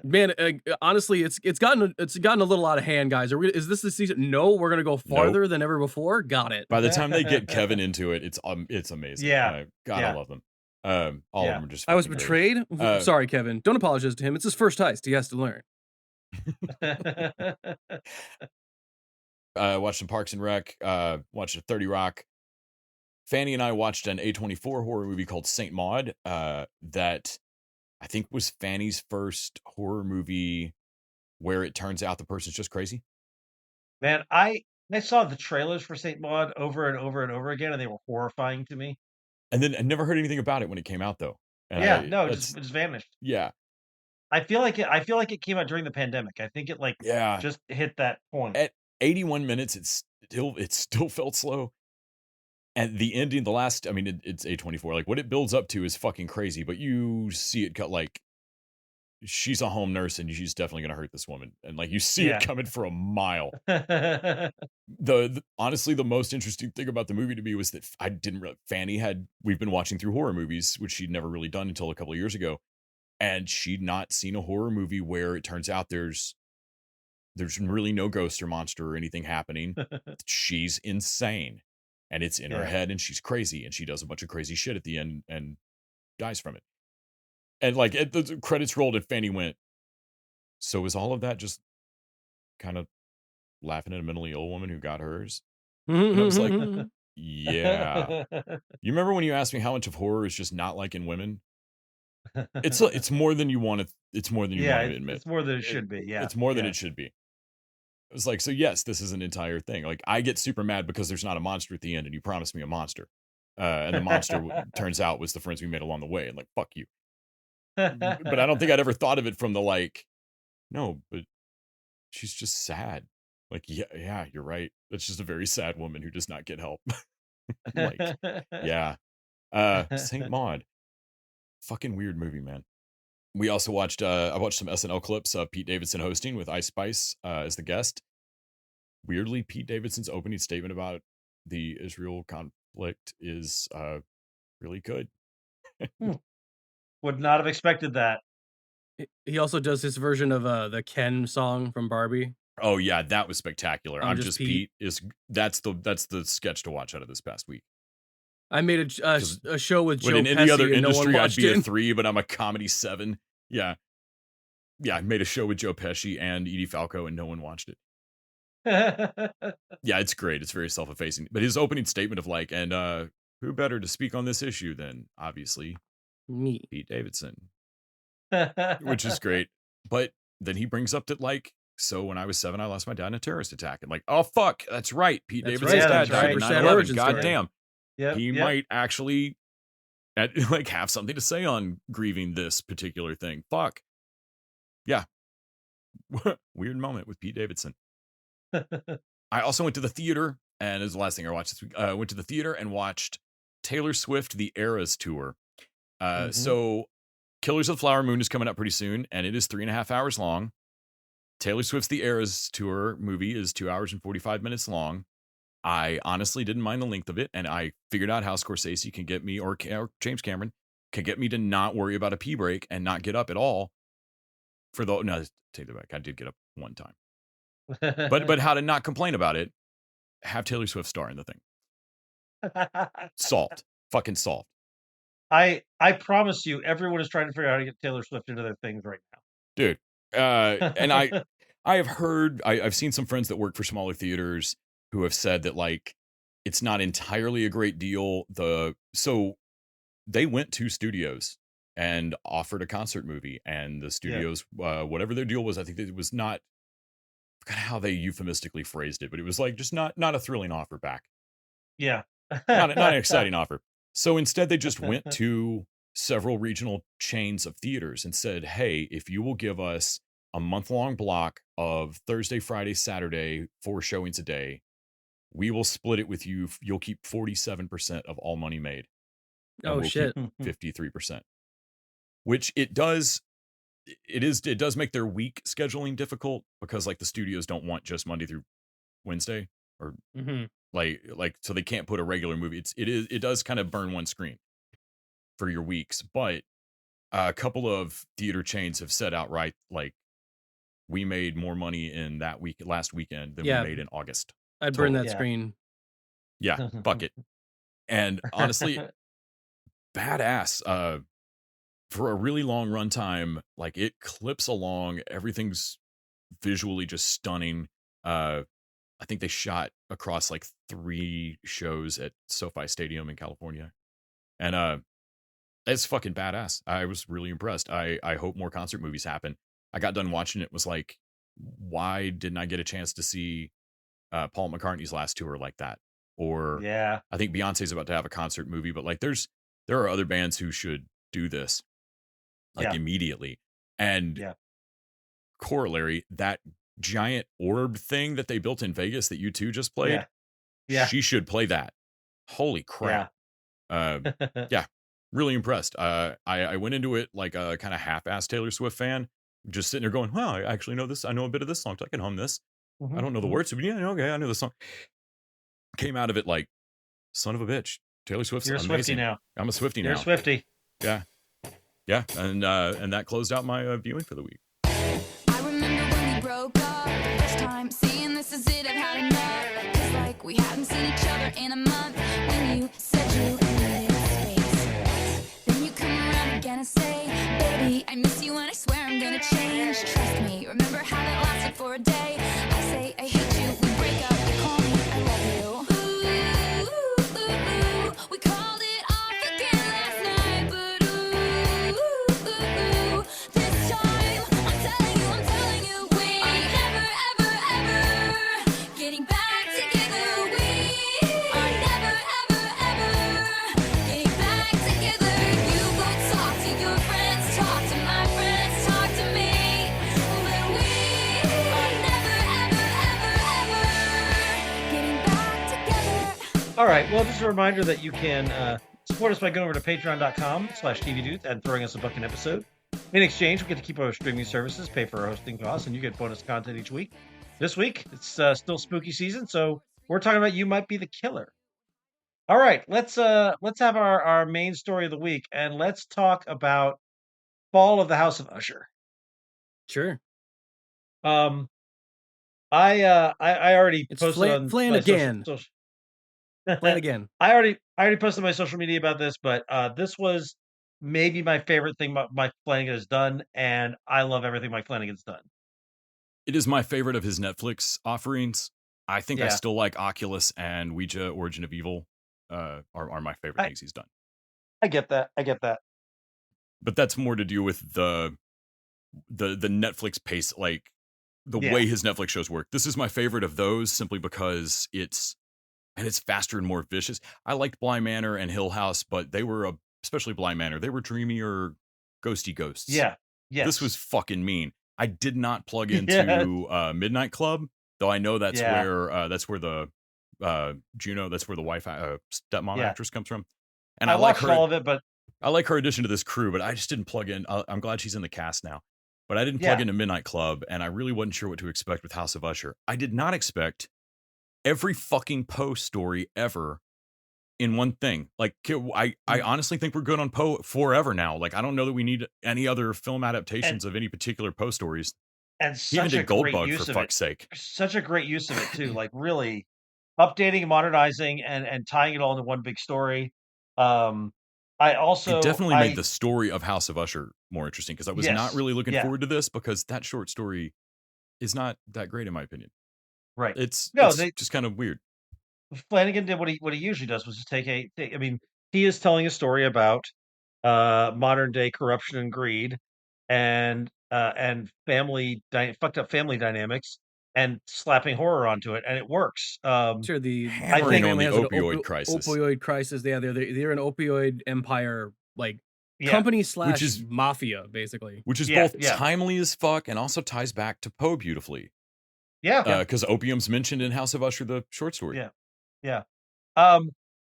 man, honestly, it's gotten a little out of hand, guys. Is this the season? No, we're gonna go farther than ever before. Got it. By the time they get Kevin into it, it's amazing. Yeah, God, I love them. All of them are just. I was betrayed. Sorry, Kevin. Don't apologize to him. It's his first heist. He has to learn. Watched some Parks and Rec. Watched a 30 Rock. Fanny and I watched an A24 horror movie called Saint Maud. That I think was Fanny's first horror movie where it turns out the person's just crazy. Man, I saw the trailers for Saint Maud over and over and over again, and they were horrifying to me. And then I never heard anything about it when it came out, though. And it just vanished. Yeah. I feel like it came out during the pandemic. I think it just hit that point. At 81 minutes, it still felt slow. And the ending, it's A24. Like, what it builds up to is fucking crazy, but you see it cut, like, she's a home nurse and she's definitely gonna hurt this woman, and like you see it coming for a mile. Honestly, the most interesting thing about the movie to me was that we've been watching through horror movies, which she'd never really done until a couple of years ago, and she'd not seen a horror movie where it turns out there's really no ghost or monster or anything happening. She's insane, and it's in her head, and she's crazy, and she does a bunch of crazy shit at the end and dies from it. And like the credits rolled and Fanny went, so is all of that just kind of laughing at a mentally ill woman who got hers? And I was like, yeah. You remember when you asked me how much of horror is just not liking women? It's more than you want to. It's more than you want to admit. It's more than it should be. Yeah, it's more than it should be. It was like, so yes, this is an entire thing. Like, I get super mad because there's not a monster at the end, and you promised me a monster, and the monster turns out was the friends we made along the way, and like, fuck you. But I don't think I'd ever thought of it from the like, no, but she's just sad. Like, yeah, you're right. That's just a very sad woman who does not get help. Like, yeah. Saint Maud. Fucking weird movie, man. We also watched, I watched some SNL clips of Pete Davidson hosting with Ice Spice as the guest. Weirdly, Pete Davidson's opening statement about the Israel conflict is really good. Would not have expected that. He also does his version of the Ken song from Barbie. Oh yeah, that was spectacular. I'm just Pete. That's the sketch to watch out of this past week. I made a show with Joe in Pesci any other and industry, no one I'd be it. a 3, but I'm a comedy 7. Yeah. I made a show with Joe Pesci and Edie Falco, and no one watched it. Yeah, it's great. It's very self-effacing. But his opening statement of like, and who better to speak on this issue than obviously me, Pete Davidson, which is great. But then he brings up that like, so when I was 7, I lost my dad in a terrorist attack. And like, oh fuck, that's right. Pete Davidson's dad died in 9/11. Goddamn. He might actually like have something to say on grieving this particular thing. Fuck. Yeah. Weird moment with Pete Davidson. I also went to the theater, and as the last thing I watched this week, went to the theater and watched Taylor Swift, The Eras Tour. So Killers of the Flower Moon is coming up pretty soon, and it is 3.5 hours long. Taylor Swift's The Eras Tour movie is 2 hours and 45 minutes long. I honestly didn't mind the length of it, and I figured out how Scorsese can get me, or James Cameron, can get me to not worry about a pee break and not get up at all. No, take that back. I did get up one time. But how to not complain about it, have Taylor Swift star in the thing. Solved. Fucking solved. I promise you, everyone is trying to figure out how to get Taylor Swift into their things right now. Dude. And I have heard, I've seen some friends that work for smaller theaters who have said that like, it's not entirely a great deal. So they went to studios and offered a concert movie, and the studios, whatever their deal was, I think it was not, I forgot how they euphemistically phrased it, but it was like just not a thrilling offer back. Yeah. not an exciting offer. So instead they just went to several regional chains of theaters and said, hey, if you will give us a month-long block of Thursday, Friday, Saturday, 4 showings a day, we will split it with you. You'll keep 47% of all money made. Oh, we'll shit. 53%. Which it does make their week scheduling difficult, because like the studios don't want just Monday through Wednesday, or like so they can't put a regular movie. It does kind of burn one screen for your weeks. But a couple of theater chains have said outright, like, we made more money in that last weekend than we made in August. I'd burn that screen. Yeah, fuck it. And honestly, badass. For a really long runtime, like it clips along. Everything's visually just stunning. I think they shot across like 3 shows at SoFi Stadium in California. And it's fucking badass. I was really impressed. I hope more concert movies happen. I got done watching it, was like, why didn't I get a chance to see Paul McCartney's last tour like that? Or I think Beyonce's about to have a concert movie, but like there are other bands who should do this like immediately. And corollary, that giant orb thing that they built in Vegas that U2 just played, she should play that. Holy crap. Really impressed. I went into it like a kind of half-assed Taylor Swift fan, just sitting there going, wow, I actually know this. I know a bit of this song, so I can hum this. I don't know the words, but okay, I know the song. Came out of it like, son of a bitch. Taylor Swift's amazing. You're a Swiftie now. I'm a Swiftie now. You're a Swiftie. Yeah, and that closed out my viewing for the week. I remember when we broke up the first time, saying this is it, I've had enough. It's like we hadn't seen each other in a month. When you said you needed space, then you come around again and say, baby, I miss you and I swear I'm gonna change. Trust me, remember how that lasted for a day. I say I hate you, we break up, you call me, I love you. We called it off again last night, but this time I'm telling you, we are never, ever, ever getting back together. We are never, ever, ever getting back together. You go talk to your friends, talk to my friends, talk to me, but we are never, ever, ever, ever getting back together. All right. Well, just a reminder that you can support us by going over to patreon.com/tvdudes and throwing us a buck an episode. In exchange, we get to keep our streaming services, pay for our hosting costs, and you get bonus content each week. This week, it's still spooky season, so we're talking about You Might Be the Killer. All right, let's have our main story of the week, and let's talk about Fall of the House of Usher. Sure. I already posted on Flanagan. Flanagan. I already posted on my social media about this, but this was maybe my favorite thing Mike Flanagan has done, and I love everything Mike Flanagan's done. It is my favorite of his Netflix offerings. I think I Yeah. still like Oculus and Ouija: Origin of Evil are my favorite things he's done. I get that. But that's more to do with the Netflix pace, like the way his Netflix shows work. This is my favorite of those simply because it's faster and more vicious. I liked Bly Manor and Hill House, but they were especially Bly Manor. They were dreamier, ghosty ghosts. Yeah. Yes. This was fucking mean. I did not plug into Midnight Club, though I know that's where the Juno, that's where the wife stepmom actress comes from. And I like watched her, all of it, but I like her addition to this crew, but I just didn't plug in. I'm glad she's in the cast now, but I didn't plug into Midnight Club, and I really wasn't sure what to expect with House of Usher. I did not expect every fucking Poe story ever in one thing. Like, I honestly think we're good on Poe forever now. Like, I don't know that we need any other film adaptations of any particular Poe stories. And He even such a did great Goldbug, use for of fuck's sake. Such a great use of it too. Like really updating, modernizing, and tying it all into one big story. It definitely made the story of House of Usher more interesting, because I was not really looking forward to this, because that short story is not that great in my opinion. Right. It's just kind of weird. Flanagan did what he usually does, was just take I mean, he is telling a story about modern day corruption and greed and fucked up family dynamics, and slapping horror onto it, and it works. Sure, the Hammering on the has an opioid crisis. Opioid crisis. Yeah, they're an opioid empire, like company / mafia, basically. Which is both timely as fuck and also ties back to Poe beautifully. Yeah. Because opium's mentioned in House of Usher, the short story. Yeah.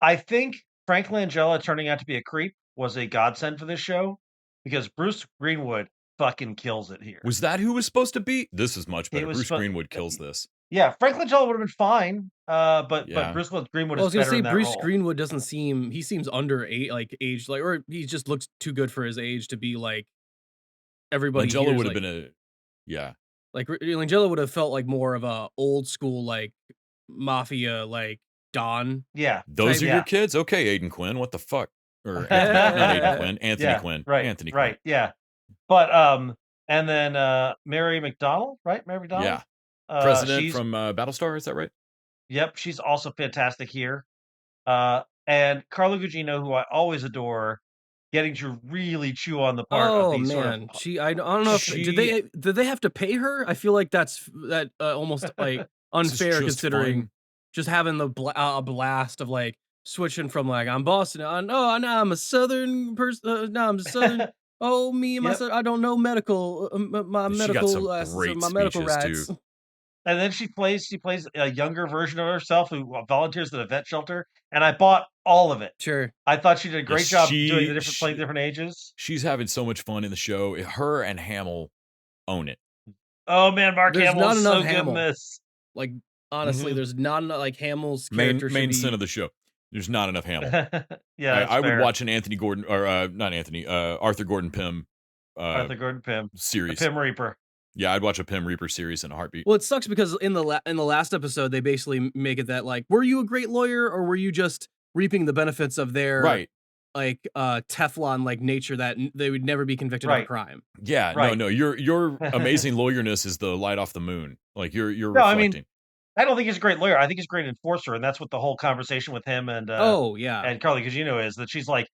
I think Frank Langella turning out to be a creep was a godsend for this show, because Bruce Greenwood fucking kills it here. Was that who was supposed to be? This is much better. Bruce Greenwood kills this. Yeah, Frank Langella would have been fine, but Bruce Greenwood is better in that Bruce role. Greenwood doesn't seem, he seems under age, like, or he just looks too good for his age to be like everybody. Langella would have been like Langella would have felt like more of a old school, like mafia, like Don. Yeah, those are your kids. Okay, Aiden Quinn. What the fuck? Or not Aiden Quinn, Anthony Quinn. Right, Anthony right, Quinn. yeah. But and then Mary McDonnell, right? Mary McDonnell. Yeah. President from Battlestar, is that right? Yep, she's also fantastic here. And Carla Gugino, who I always adore, getting to really chew on the part of these man. I don't know if did they have to pay her? I feel like that's almost like unfair, considering just having the blast of like switching from like I'm Boston. Now I'm a Southern person. Now I'm Southern. Oh, me and my son, I don't know medical. My medical rights. Too. And then she plays a younger version of herself who volunteers at a vet shelter, and I bought all of it. Sure, I thought she did a great job doing playing different ages. She's having so much fun in the show. Her and Hamill own it. Oh man, Mark Hamill is so good in this. Like honestly, there's not enough. Like Hamill's character main sin of the show. There's not enough Hamill. I would watch an Anthony Gordon or not Anthony, Arthur Gordon Pym. Arthur Gordon Pym series. Pym Reaper. Yeah, I'd watch a Pym Reaper series in a heartbeat. Well, it sucks because in the last episode, they basically make it that like, were you a great lawyer or were you just reaping the benefits of their like Teflon like nature that they would never be convicted of a crime? Yeah, no, your amazing lawyerness is the light off the moon. Like you're no, reflecting. I mean, I don't think he's a great lawyer. I think he's a great enforcer, and that's what the whole conversation with him and and Carly Gugino is, that she's like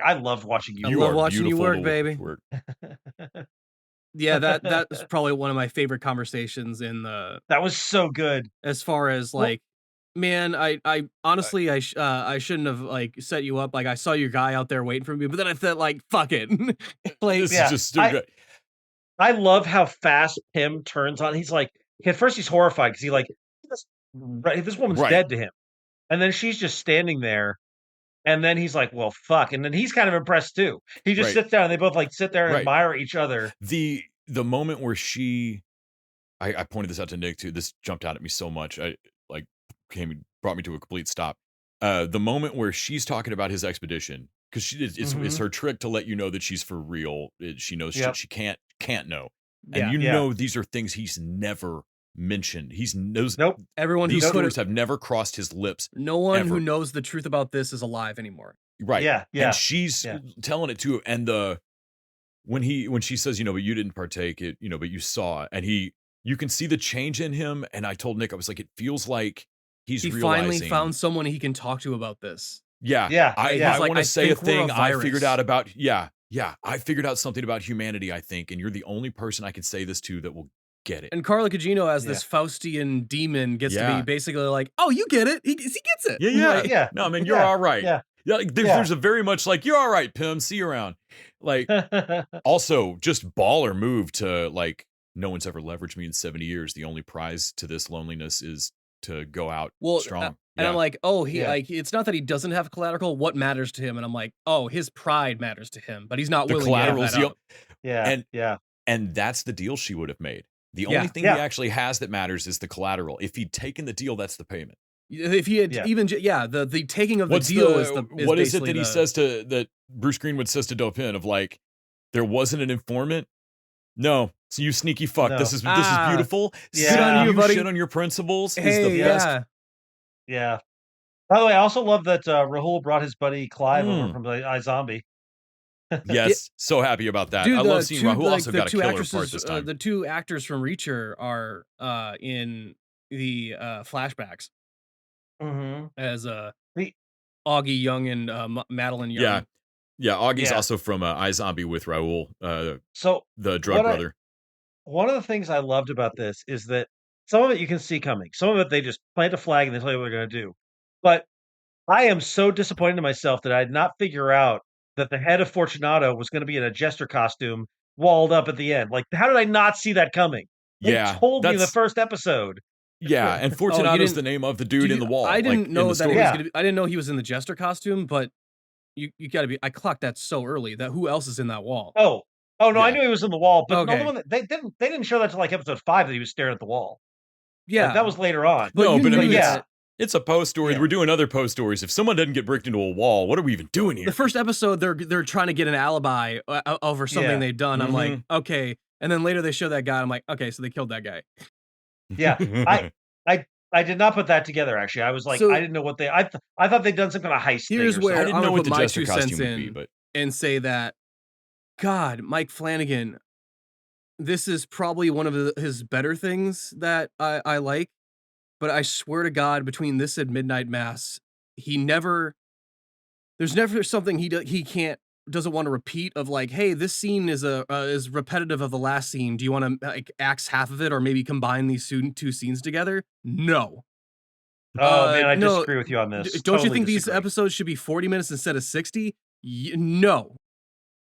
I loved watching you. I love watching you work, baby. Yeah, that's probably one of my favorite conversations in the. That was so good. As far as like, man, I honestly I shouldn't have like set you up. Like I saw your guy out there waiting for me, but then I thought like, fuck it. Like this is just so good. I love how fast Pym turns on. He's like, at first he's horrified because this woman's dead to him, and then she's just standing there. And then he's like, well, fuck. And then he's kind of impressed too. He just sits down and they both like sit there and admire each other. The moment where I pointed this out to Nick too. This jumped out at me so much. I like brought me to a complete stop. The moment where she's talking about his expedition, because it's her trick to let you know that she's for real. She knows shit she can't know. And know these are things he's never mentioned. Everyone these stories have never crossed his lips. No one who knows the truth about this is alive anymore. Right. Yeah, And she's yeah. telling it to him. And when she says, but you didn't partake it, but you saw it. And you can see the change in him. And I told Nick, I was like, it feels like he's He realizing. finally found someone he can talk to about this. Yeah. I want to say a thing I figured out about, I figured out something about humanity, I think. And you're the only person I can say this to that will get it. And Carla Gugino as this Faustian demon gets to be basically like, oh, you get it. He gets it. Yeah. No, I mean, you're all right. Yeah. There's a very much like, you're all right, Pim, see you around. Like, also just baller move to like, no one's ever leveraged me in 70 years. The only prize to this loneliness is to go out strong. And I'm like, oh, it's not that he doesn't have collateral. What matters to him? And I'm like, oh, his pride matters to him, but he's not willing to give that up. And that's the deal she would have made. The only thing he actually has that matters is the collateral. If he'd taken the deal, that's the payment. If he had the taking of the deal is what is it that he says that Bruce Greenwood says to Dopin of like, there wasn't an informant? No. So you sneaky fuck. No. This is beautiful. Sit on you, buddy. Shit on your principles is the best. Yeah. By the way, I also love that Rahul brought his buddy Clive over from iZombie. Yes, so happy about that. Dude, I love seeing Rahul also got a killer part this time. The two actors from Reacher are in the flashbacks as Augie Young and Madeline Young. Yeah, Augie's also from iZombie with Rahul, so the drug brother. One of the things I loved about this is that some of it you can see coming. Some of it they just plant a flag and they tell you what they're going to do. But I am so disappointed in myself that I did not figure out that the head of Fortunato was going to be in a jester costume walled up at the end. Like, how did I not see that coming? They told me in the first episode. Yeah, and Fortunato's the name of the dude in the wall. I didn't know that he was going to be, I didn't know he was in the jester costume, but you got to be. I clocked that so early that who else is in that wall? Oh no, I knew he was in the wall, but no one, they didn't show that to like episode 5 that he was staring at the wall. Yeah, like, that was later on. But I mean, it's a post story. We're doing other post stories. If someone doesn't get bricked into a wall, what are we even doing here? The first episode, they're trying to get an alibi over something they've done. I'm like, okay, and then later they show that guy. I'm like, okay, so they killed that guy. Yeah, I did not put that together. Actually, I was like, I didn't know what I thought they'd done some kind of heist. Here's thing where I didn't know what the my jester 2 costume cents would in be, but and say that, God, Mike Flanagan, this is probably one of his better things that I like. But I swear to God, between this and Midnight Mass, there's never something he doesn't want to repeat of like, hey, this scene is repetitive of the last scene. Do you want to like axe half of it or maybe combine these two scenes together? No. Oh man, I disagree with you on this. Don't you think these episodes should be 40 minutes instead of 60? No.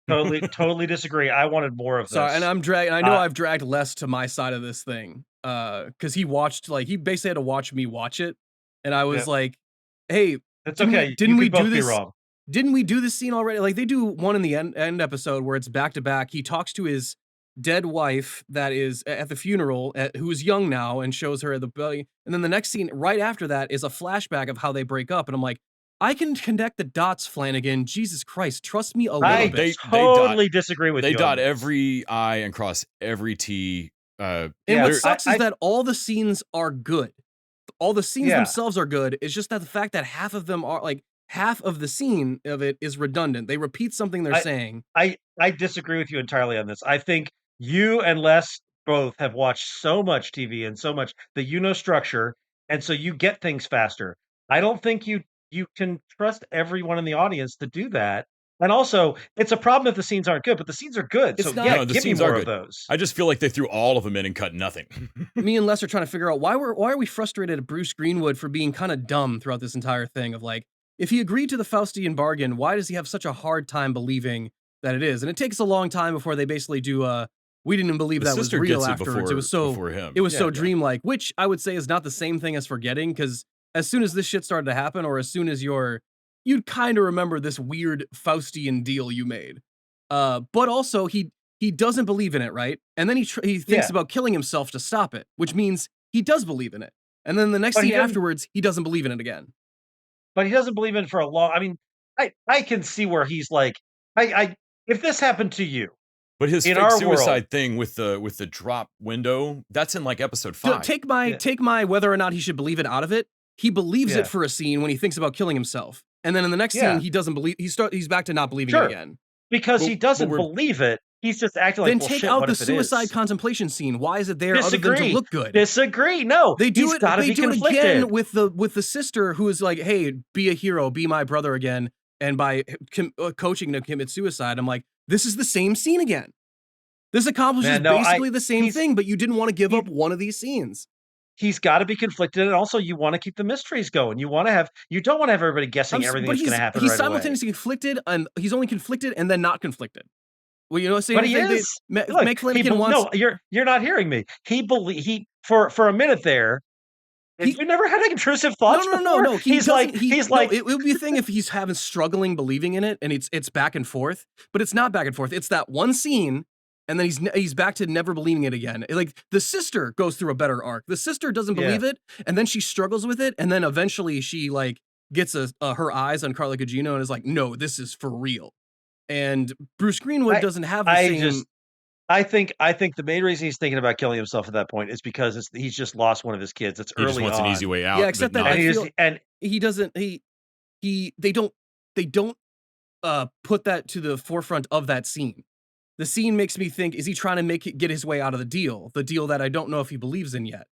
Totally disagree. I wanted more of this. Sorry, and I'm dragging. I know I've dragged Les to my side of this thing, because he basically had to watch me watch it, and I was like, "Hey, it's okay. Didn't we do this? Wrong. Didn't we do this scene already? Like they do one in the end episode where it's back to back. He talks to his dead wife that is at the funeral, who is young now, and shows her at the belly, and then the next scene right after that is a flashback of how they break up, and I'm like, I can connect the dots, Flanagan. Jesus Christ, trust me a little bit. I totally disagree with you. They dot every I and cross every T. And what sucks is that all the scenes are good. All the scenes themselves are good. It's just that the fact that half of them are like half of the scene of it is redundant. They repeat something they're saying. I disagree with you entirely on this. I think you and Les both have watched so much TV and so much that you know structure, and so you get things faster. I don't think you can trust everyone in the audience to do that. And also, it's a problem if the scenes aren't good, but the scenes are good. It's so not, yeah, give me more of those. I just feel like they threw all of them in and cut nothing. Me and Les are trying to figure out why are we frustrated at Bruce Greenwood for being kind of dumb throughout this entire thing of like, if he agreed to the Faustian bargain, why does he have such a hard time believing that it is? And it takes a long time before they basically do we didn't believe that was real afterwards. It was so dreamlike, which I would say is not the same thing as forgetting, because as soon as this shit started to happen, or as soon as you'd kind of remember this weird Faustian deal you made. But also he doesn't believe in it, right? And then he thinks about killing himself to stop it, which means he does believe in it. And then the next scene afterwards, he doesn't believe in it again. But he doesn't believe in it for a long. I mean, I can see where he's like, if this happened to you. But his fake suicide thing with the drop window, that's in like episode 5. Take my whether or not he should believe it out of it. He believes it for a scene when he thinks about killing himself. And then in the next scene, he doesn't believe. He's back to not believing it again. Because he doesn't believe it. He's just acting like, then well, take shit, out what the if it suicide is? contemplation scene. Why is it there other than to look good? Disagree. No, they do it. They do it again with the sister who is like, "Hey, be a hero, be my brother again." And by coaching to commit suicide, I'm like, this is the same scene again. This accomplishes basically the same thing, but you didn't want to give up one of these scenes. He's got to be conflicted, and also you want to keep the mysteries going. You don't want to have everybody guessing everything that's going to happen. He's simultaneously conflicted, and he's only conflicted and then not conflicted. Well, you know what I'm saying? But he is. Mike Flanagan wants. No, you're not hearing me. For a minute there. You never had intrusive thoughts. No. He's like, it would be a thing if he's struggling believing in it, and it's back and forth. But it's not back and forth. It's that one scene. And then he's back to never believing it again. Like the sister goes through a better arc. The sister doesn't believe it, and then she struggles with it, and then eventually she like gets her eyes on Carla Gugino and is like, "No, this is for real." And Bruce Greenwood doesn't have the same. I think the main reason he's thinking about killing himself at that point is because he's just lost one of his kids. It's early on. He just wants an easy way out. Yeah, except that he doesn't. They don't put that to the forefront of that scene. The scene makes me think, is he trying to get his way out of the deal that I don't know if he believes in yet?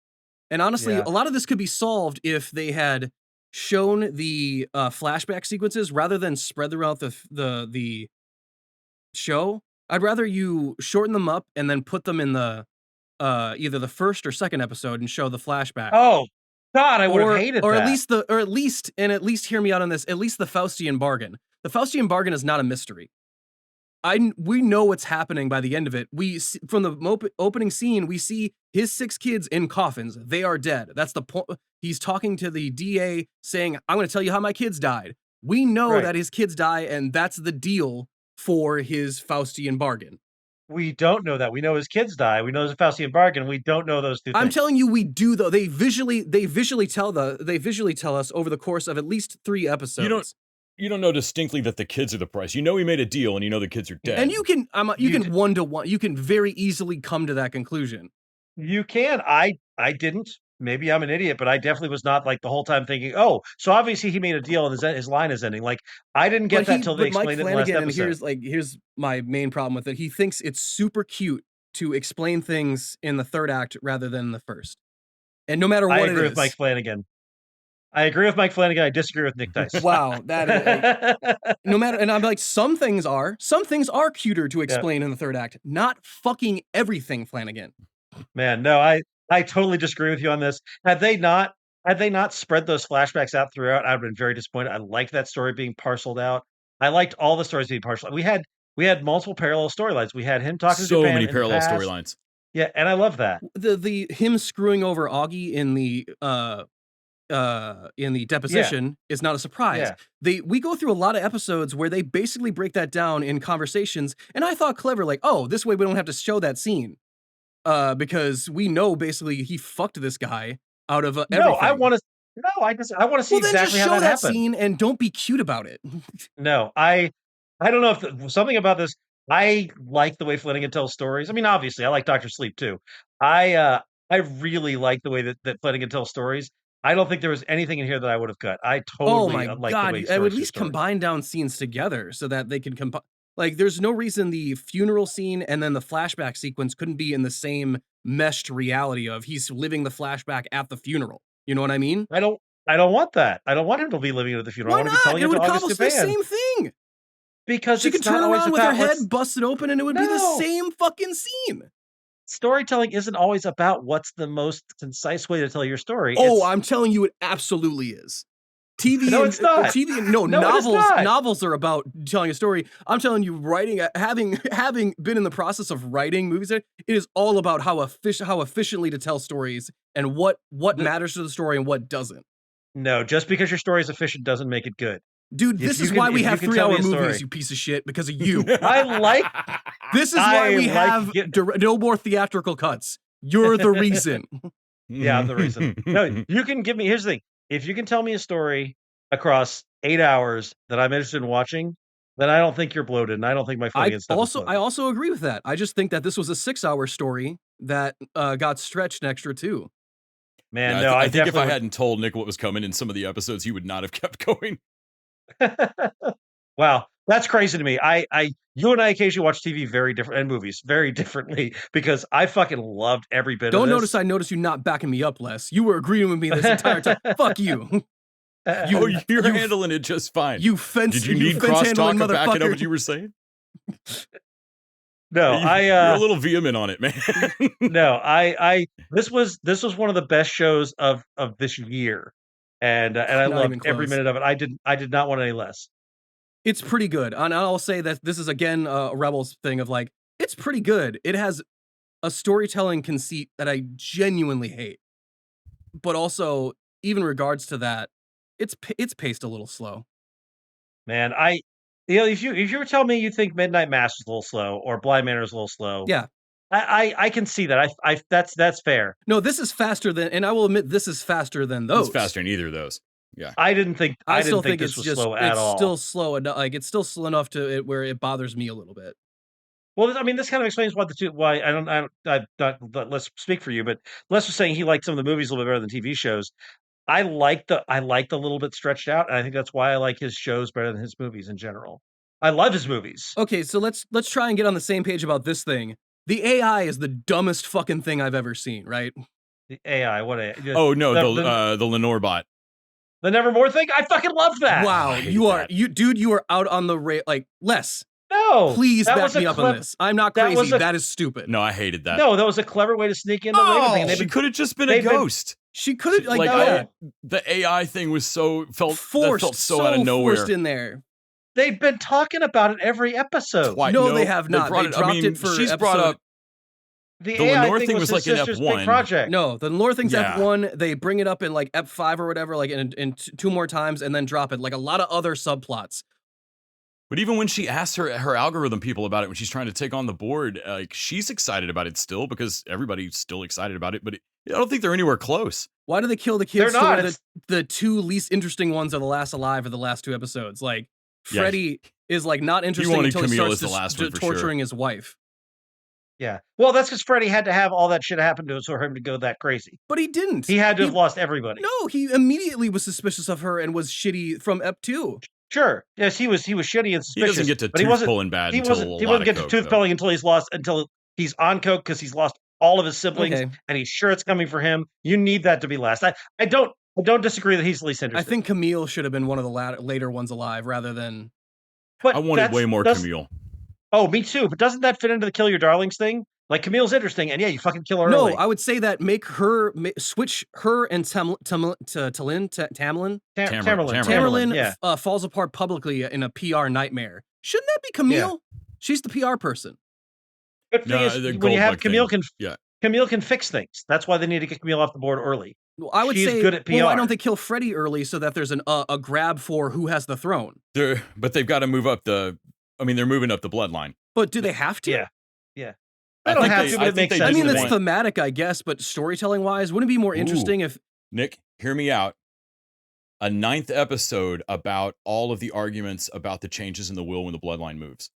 And honestly, a lot of this could be solved if they had shown the flashback sequences rather than spread throughout the show. I'd rather you shorten them up and then put them in the either the first or second episode and show the flashback. Oh God, I would have hated that. At least hear me out on this. At least the Faustian bargain. The Faustian bargain is not a mystery. We know what's happening by the end of it. We see, from the opening scene, we see his 6 kids in coffins. They are dead. That's the point. He's talking to the DA saying, "I'm going to tell you how my kids died." We know that his kids die, and that's the deal for his Faustian bargain. We don't know that. We know his kids die. We know there's a Faustian bargain. We don't know those two things. I'm telling you, we do though. They visually tell us over the course of at least 3 episodes. You don't know distinctly that the kids are the price. You know he made a deal, and you know the kids are dead. And you can one-to-one. You can very easily come to that conclusion. You can. I didn't. Maybe I'm an idiot, but I definitely was not like the whole time thinking, oh, so obviously he made a deal and his line is ending. Like I didn't get that until they explained it in the last episode. Here's my main problem with it. He thinks it's super cute to explain things in the 3rd act rather than the 1st. And no matter what it is. I agree with Mike Flanagan. I agree with Mike Flanagan. I disagree with Nick Dice. Wow, that is no matter. And I'm like, some things are cuter to explain in the 3rd act. Not fucking everything, Flanagan. Man, no, I totally disagree with you on this. Had they not spread those flashbacks out throughout, I'd have been very disappointed. I liked that story being parceled out. I liked all the stories being parceled. We had multiple parallel storylines. We had him talking to Japan. So many parallel storylines. Yeah, and I love that. The him screwing over Augie in the deposition is not a surprise. We go through a lot of episodes where they basically break that down in conversations, and I thought clever, like, oh, this way we don't have to show that scene, because we know basically he fucked this guy out of everything. I want to see exactly how that happened. Show that scene and don't be cute about it. No, I don't know if something about this. I like the way Flanagan tells stories. I mean, obviously, I like Dr. Sleep too. I really like the way that Flanagan tells stories. I don't think there was anything in here that I would have cut. I totally like the way I would at least combine down scenes together so that they can like, there's no reason the funeral scene and then the flashback sequence couldn't be in the same meshed reality of he's living the flashback at the funeral. You know what I mean? I don't want that. I don't want him to be living at the funeral. Why I want not? to be telling it would to accomplish the same thing. Because she could turn around with her head busted open and it would be the same fucking scene. Storytelling isn't always about what's the most concise way to tell your story. I'm telling you, it absolutely is. It's not. Novels are about telling a story. I'm telling you, writing, having been in the process of writing movies, it is all about how efficiently to tell stories and what matters to the story and what doesn't. No, just because your story is efficient doesn't make it good. Dude, this is why we have 3-hour movies, you piece of shit, because of you. This is why we have no more theatrical cuts. You're the reason. Yeah, I'm the reason. No, you can give me, here's the thing. If you can tell me a story across 8 hours that I'm interested in watching, then I don't think you're bloated, and I don't think my Flanagan stuff is bloated. I also agree with that. I just think that this was a 6-hour story that got stretched an extra 2. Man, I think if I hadn't told Nick what was coming in some of the episodes, he would not have kept going. Wow, that's crazy to me. You and I occasionally watch TV very different and movies very differently because I fucking loved every bit Don't of this. notice I noticed you not backing me up, Les. You were agreeing with me this entire time. Fuck you. You're handling it just fine. You fence. Did you need crosstalk to back it up what you were saying? No, you're a little vehement on it, man. No, this was one of the best shows of this year, and I Not loved even every close. minute of it. I did not want any less. It's pretty good, and I'll say that this is again a Rebels thing of like it's pretty good. It has a storytelling conceit that I genuinely hate, but also even regards to that, it's paced a little slow. Man, if you were telling me you think Midnight Mass was a little slow or Blind Manor is a little slow, Yeah, I can see that. That's fair. no, this is faster than, and I will admit this is faster than those. It's faster than either of those. Yeah, I didn't think this was slow at all. It's still slow enough. Like it's still slow enough to it where it bothers me a little bit. Well, I mean, this kind of explains why let's speak for you, but Les was saying he liked some of the movies a little bit better than TV shows. I like the little bit stretched out, and I think that's why I like his shows better than his movies in general. I love his movies. Okay, so let's try and get on the same page about this thing. The AI is the dumbest fucking thing I've ever seen, right? The AI, what AI? Oh no, the Lenore bot. The Nevermore thing? I fucking love that. Wow, you are out on the like Les. No, please back me up on this. I'm not crazy. That is stupid. No, I hated that. No, that was a clever way to sneak in the Raven thing. She could have just been a ghost. She could have the AI thing was felt forced, so out of nowhere. Forced in there. They've been talking about it every episode. No, they have not. They dropped it for she's episode. brought up. The Lenore thing was like in Ep1. Project. No, the Lenore thing's Ep1. They bring it up in like Ep5 or whatever, like in 2 more times, and then drop it. Like a lot of other subplots. But even when she asks her algorithm people about it, when she's trying to take on the board, like she's excited about it still because everybody's still excited about it. But I don't think they're anywhere close. Why do they kill the kids? They're not. The 2 least interesting ones are the last alive of the last 2 episodes. Like Freddy is like not interesting until he starts torturing his wife. Yeah. Well, that's because Freddy had to have all that shit happen to us for him to go that crazy. But he didn't. He had to have lost everybody. No, he immediately was suspicious of her and was shitty from Ep2. Sure. Yes, he was shitty and suspicious. He doesn't get to tooth pulling bad he until he wasn't get to tooth pulling until he's on coke because he's lost all of his siblings and he's sure it's coming for him. You need that to be last. I don't disagree that he's the least interested. I think Camille should have been one of the later ones alive rather than. But I wanted way more Camille. Oh, me too. But doesn't that fit into the kill your darlings thing? Like Camille's interesting, and yeah, you fucking kill her no, early. I would say that switch her and Tamerlan falls apart publicly in a PR nightmare. Shouldn't that be Camille? Yeah. She's the PR person. Good thing is when you have Camille Camille can fix things. That's why they need to get Camille off the board early. Well, I would say good at PR. Why don't they kill Freddy early so that there's a grab for who has the throne? But they've got to move up they're moving up the bloodline. But do they have to? Yeah. I don't have to, but it makes sense. I mean, it's thematic, I guess, but storytelling-wise, wouldn't it be more interesting if... Nick, hear me out. A 9th episode about all of the arguments about the changes in the will when the bloodline moves.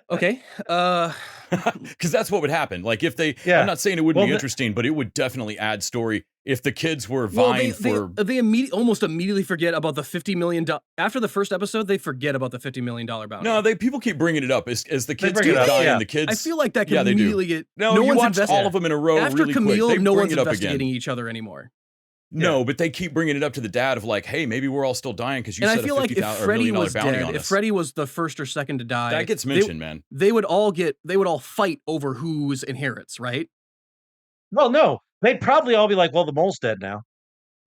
Okay. Because that's what would happen. Like if they... I'm not saying it wouldn't be interesting, but it would definitely add story if the kids were vying for... They almost immediately forget about the $50 million... After the first episode, they forget about the $50 million bounty. No, people keep bringing it up as the kids keep dying. And the kids... I feel like that can immediately get... No you watch all of them in a row After really Camille, quick. No one's investigating each other anymore. No, but they keep bringing it up to the dad of like, hey, maybe we're all still dying because you said a $50 million bounty on us. If Freddy was the first or second to die, that gets mentioned, man. They would all fight over whose inherits, right? Well, no, they'd probably all be like, well, the mole's dead now.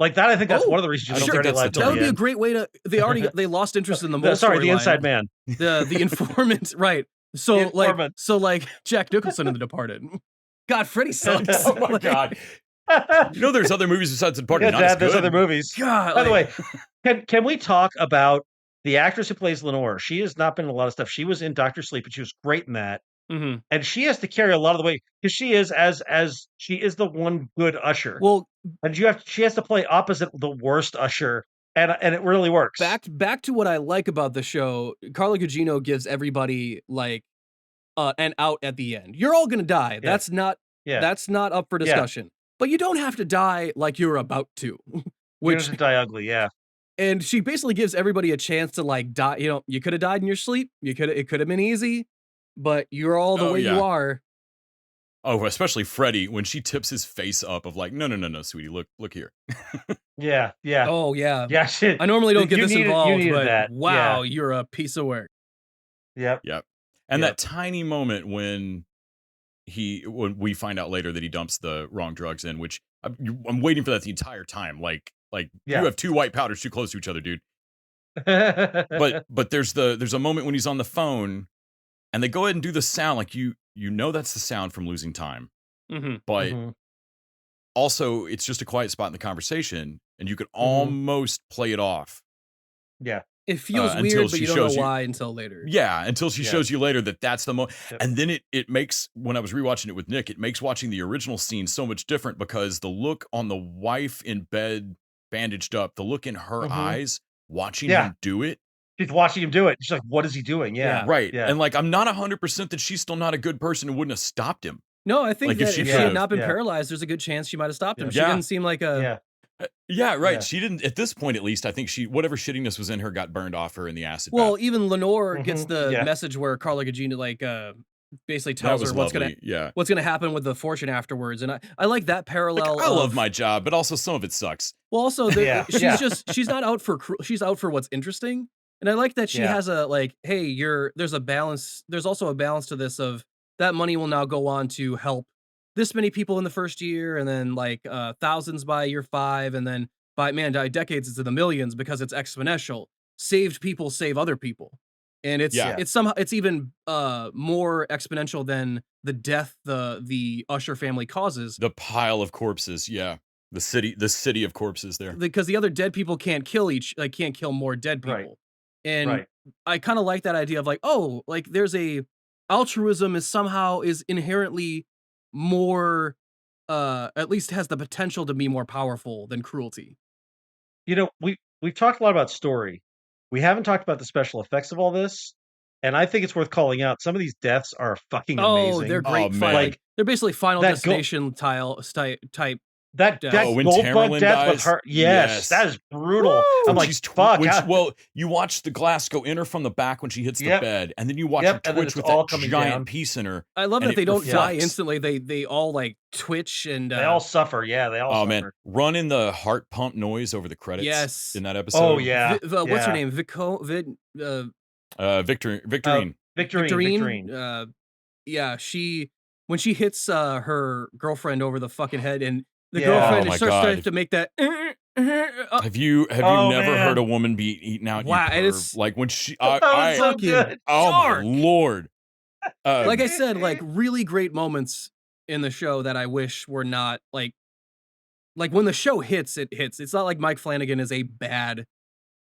Like that, I think that's one of the reasons. That would be a great way to. They lost interest in the mole. Sorry, the inside man, the informant, right? So like Jack Nicholson in The Departed. God, Freddy sucks. Oh my god. There's other movies besides The Departed. There's other movies. God, by the way, can we talk about the actress who plays Lenore? She has not been in a lot of stuff. She was in Dr. Sleep, and she was great in that. Mm-hmm. And she has to carry a lot of the weight because she is she is the one good usher. Well, and she has to play opposite the worst usher, and it really works. Back to what I like about the show. Carla Gugino gives everybody like an out at the end. You're all gonna die. Yeah. That's not up for discussion. Yeah. But you don't have to die like you're about to. You don't have to die ugly, yeah. And she basically gives everybody a chance to like die. You know, you could have died in your sleep. It could have been easy, but you're all the way you are. Oh, especially Freddie when she tips his face up of like, no, sweetie, look here. Yeah. Oh yeah. Yeah. Shit. I normally don't get this involved, but that. wow, you're a piece of work. Yep. And that tiny moment when we find out later that he dumps the wrong drugs in, which I'm waiting for that the entire time. Like you have two white powders too close to each other, dude. but there's a moment when he's on the phone and they go ahead and do the sound like you know that's the sound from Losing Time. But also it's just a quiet spot in the conversation and you could almost play it off. Yeah. It feels weird, but you don't know why until later. Yeah, until she shows you later that that's the moment. And then it makes, when I was rewatching it with Nick, it makes watching the original scene so much different because the look on the wife in bed, bandaged up, the look in her eyes, watching him do it. She's watching him do it. She's like, what is he doing? Yeah. Right. Yeah. And like, I'm not 100% that she's still not a good person and wouldn't have stopped him. No, I think that if she had not been paralyzed, there's a good chance she might have stopped him. She didn't seem like a... Yeah, right. Yeah. She didn't, at this point at least, I think whatever shittiness was in her got burned off her in the acid bath. Well, even Lenore gets the message where Carla Gugino like basically tells her what's gonna happen with the fortune afterwards. And I like that parallel. Like, I love my job, but also some of it sucks. Well, also she's not out for she's out for what's interesting. And I like that she has a like, hey, there's a balance. There's also a balance to this of that money will now go on to help this many people in the first year, and then like thousands by year 5, and then by decades into the millions because it's exponential. Saved people save other people, and it's even more exponential than the death the Usher family causes. The pile of corpses, the city of corpses there, because the other dead people can't kill more dead people, and I kind of like that idea of like, oh, like there's altruism is inherently more at least has the potential to be more powerful than cruelty. You know, we've talked a lot about story. We haven't talked about the special effects of all this, and I think it's worth calling out. Some of these deaths are fucking amazing. Oh, they're great. Like they're basically Final Destination type. That when Goldbug death with her, yes, that is brutal. Woo! I'm like, fuck. You watch the glass go in her from the back when she hits the bed, and then you watch her twitch with that giant piece in her. I love that they don't die instantly. They all like twitch and they all suffer. Yeah, they all suffer. Man, run in the heart pump noise over the credits. Yes, in that episode. Oh yeah. What's her name? Victorine. Victorine. Yeah, when she hits her girlfriend over the fucking head and. The girlfriend starts to make that. Have you never heard a woman be eaten out? Wow, it is like when she. So good. Oh my lord! Like I said, like really great moments in the show that I wish were not like when the show hits, it hits. It's not like Mike Flanagan is a bad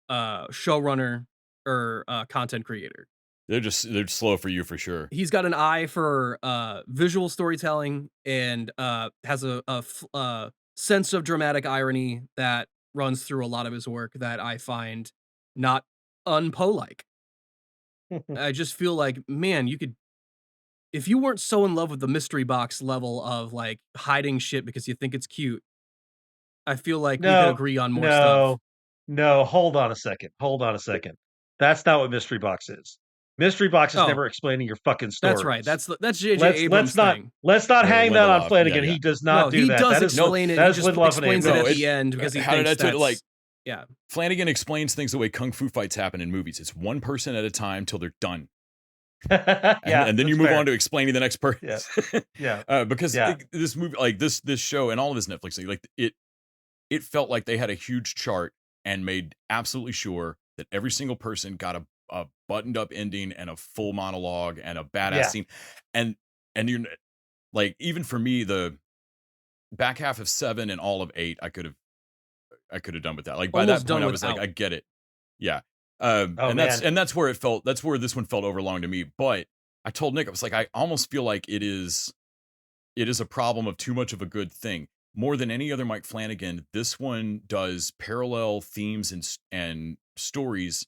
showrunner or content creator. They're slow for you for sure. He's got an eye for visual storytelling and has a sense of dramatic irony that runs through a lot of his work that I find not unpo-like. I just feel like, man, you could, if you weren't so in love with the mystery box level of like hiding shit because you think it's cute, I feel like we could agree on more stuff. No, hold on a second. That's not what mystery box is. Mystery box is never explaining your fucking story. That's right. That's J.J. Abrams' thing. Let's not hang that on Flanagan. He does not do that. He does explain it. He just explains it at the end because he thinks that's... Like, Flanagan explains things the way kung fu fights happen in movies. It's one person at a time till they're done. And then you move on to explaining the next person. Because this movie, like this show and all of his Netflix thing, like it felt like they had a huge chart and made absolutely sure that every single person got a buttoned up ending and a full monologue and a badass scene. And you're like, even for me, the back half of 7 and all of 8, I could have done with that. Like by that point I was like, I get it. Yeah. That's where this one felt overlong to me. But I told Nick, I was like, I almost feel like it is a problem of too much of a good thing. More than any other Mike Flanagan, this one does parallel themes and stories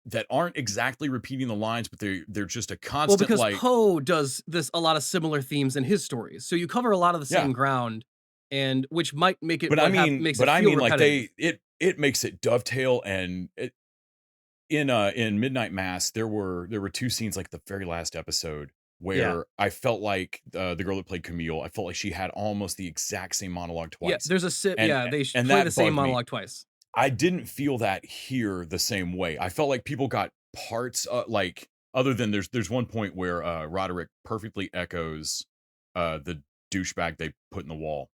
that aren't exactly repeating the lines, but they're just a constant. Well, because Poe does a lot of similar themes in his stories, so you cover a lot of the same ground, and which might make it. But makes it feel repetitive. Like it makes it dovetail. And in Midnight Mass, there were 2 scenes like the very last episode where I felt like the girl that played Camille, I felt like she had almost the exact same monologue twice. Yeah, there's a sip. And, They and play that the same bugged me. monologue twice. I didn't feel that here the same way. I felt like people got parts like, other than there's one point where Roderick perfectly echoes the douchebag they put in the wall.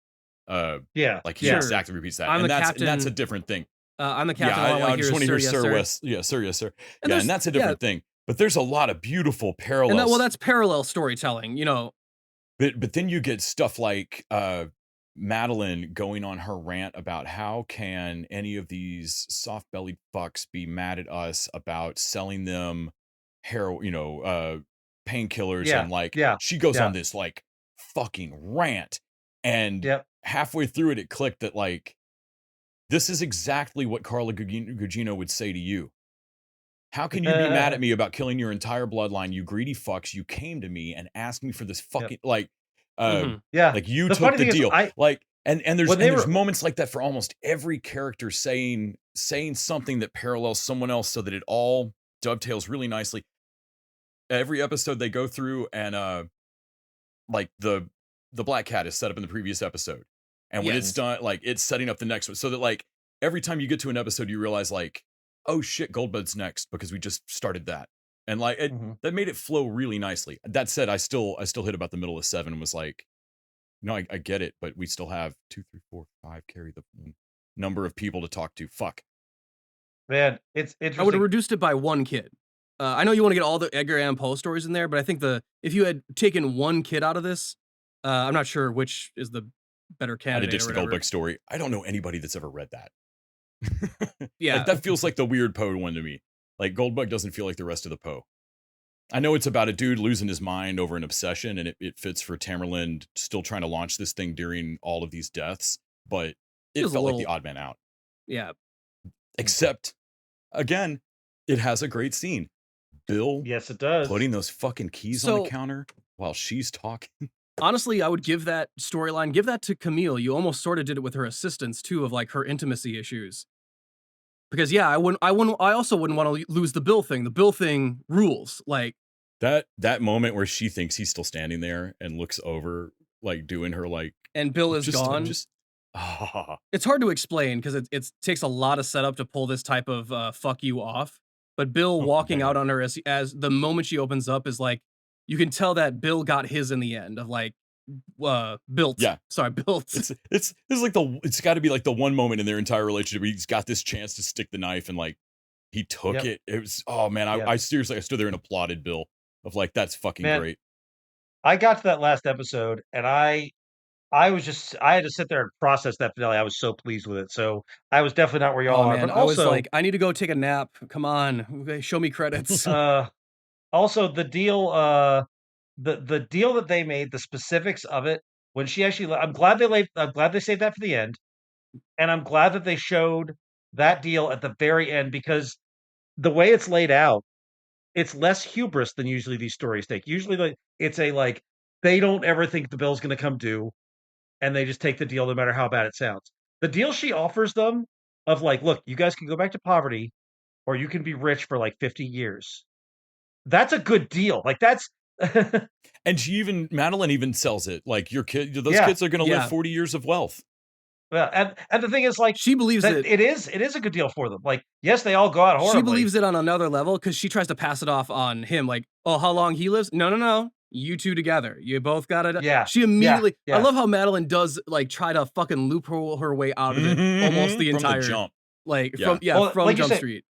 Like he exactly repeats that. And that's a different thing. I'm the captain. I just want to hear Sir West. Yeah, sir, yes, sir. And that's a different thing. But there's a lot of beautiful parallels. And that's parallel storytelling, you know. But then you get stuff like Madeline going on her rant about how can any of these soft-bellied fucks be mad at us about selling them painkillers, and like she goes on this like fucking rant, and halfway through it clicked that like this is exactly what Carla Gugino would say to you. How can you be mad at me about killing your entire bloodline, you greedy fucks? You came to me and asked me for this fucking like you took the deal. And there's moments like that for almost every character saying something that parallels someone else so that it all dovetails really nicely. Every episode they go through, and like the Black Cat is set up in the previous episode. And when it's done, like it's setting up the next one. So that like every time you get to an episode, you realize like, oh shit, Goldbud's next because we just started that. And like that made it flow really nicely. That said, I still hit about the middle of 7 and was like, no, I get it, but we still have 2, 3, 4, 5 carry the number of people to talk to. Fuck. Man, it's interesting. I would have reduced it by 1 kid. I know you want to get all the Edgar Allan Poe stories in there, but I think if you had taken 1 kid out of this, I'm not sure which is the better candidate. I'd ditch the Goldberg story. I don't know anybody that's ever read that. Yeah. Like, that feels like the weird Poe one to me. Like, Goldbug doesn't feel like the rest of the Poe. I know it's about a dude losing his mind over an obsession, and it fits for Tamerlan still trying to launch this thing during all of these deaths, but it felt like the odd man out. Yeah. Except, again, it has a great scene. Bill, yes, it does, putting those fucking keys on the counter while she's talking. Honestly, I would give that storyline, give that to Camille. You almost sort of did it with her assistants too, of like her intimacy issues. Because I also wouldn't want to lose the Bill thing. The Bill thing rules. Like that moment where she thinks he's still standing there and looks over, like doing her like, and Bill is gone. It's hard to explain because it takes a lot of setup to pull this type of fuck you off. But Bill walking out on her as the moment she opens up is like, you can tell that Bill got his in the end of like, built. Yeah. Sorry, built. It's like it's got to be like the one moment in their entire relationship where he's got this chance to stick the knife and like he took it. It was, oh man, I seriously, I stood there and applauded Bill of like, that's fucking great. I got to that last episode and I had to sit there and process that finale. I was so pleased with it. So I was definitely not where y'all are. Man, but I was like, I need to go take a nap. Come on, okay, show me credits. Also, the deal, the deal that they made, the specifics of it, when she actually, I'm glad they saved that for the end, and I'm glad that they showed that deal at the very end because the way it's laid out, it's less hubris than usually these stories take. Usually, it's they don't ever think the bill's going to come due. And they just take the deal no matter how bad it sounds. The deal she offers them of like, look, you guys can go back to poverty or you can be rich for like 50 years. That's a good deal. Like that's and Madeline even sells it. Like those kids are going to live 40 years of wealth. Yeah, and the thing is, like, she believes that it is a good deal for them. Like, yes, they all go out horribly. She believes it on another level because she tries to pass it off on him. Like, oh, how long he lives? No. You two together. You both got it. Yeah. She immediately. Yeah. I love how Madeline does like try to fucking loophole her way out of it almost the entire jump. Like from Jump Street.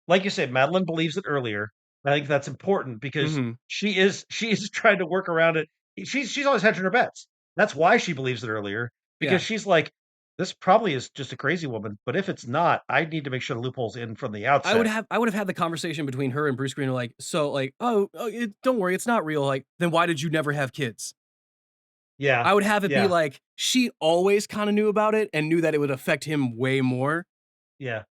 Like you said, Madeline believes it earlier. I think that's important because she is trying to work around it. She's always hedging her bets. That's why she believes it earlier because she's like, this probably is just a crazy woman, but if it's not, I need to make sure the loophole's in from the outset. I would have had the conversation between her and Bruce Green, like, so, like, don't worry, it's not real. Like, then why did you never have kids? Yeah, I would have it be like she always kind of knew about it and knew that it would affect him way more. Yeah,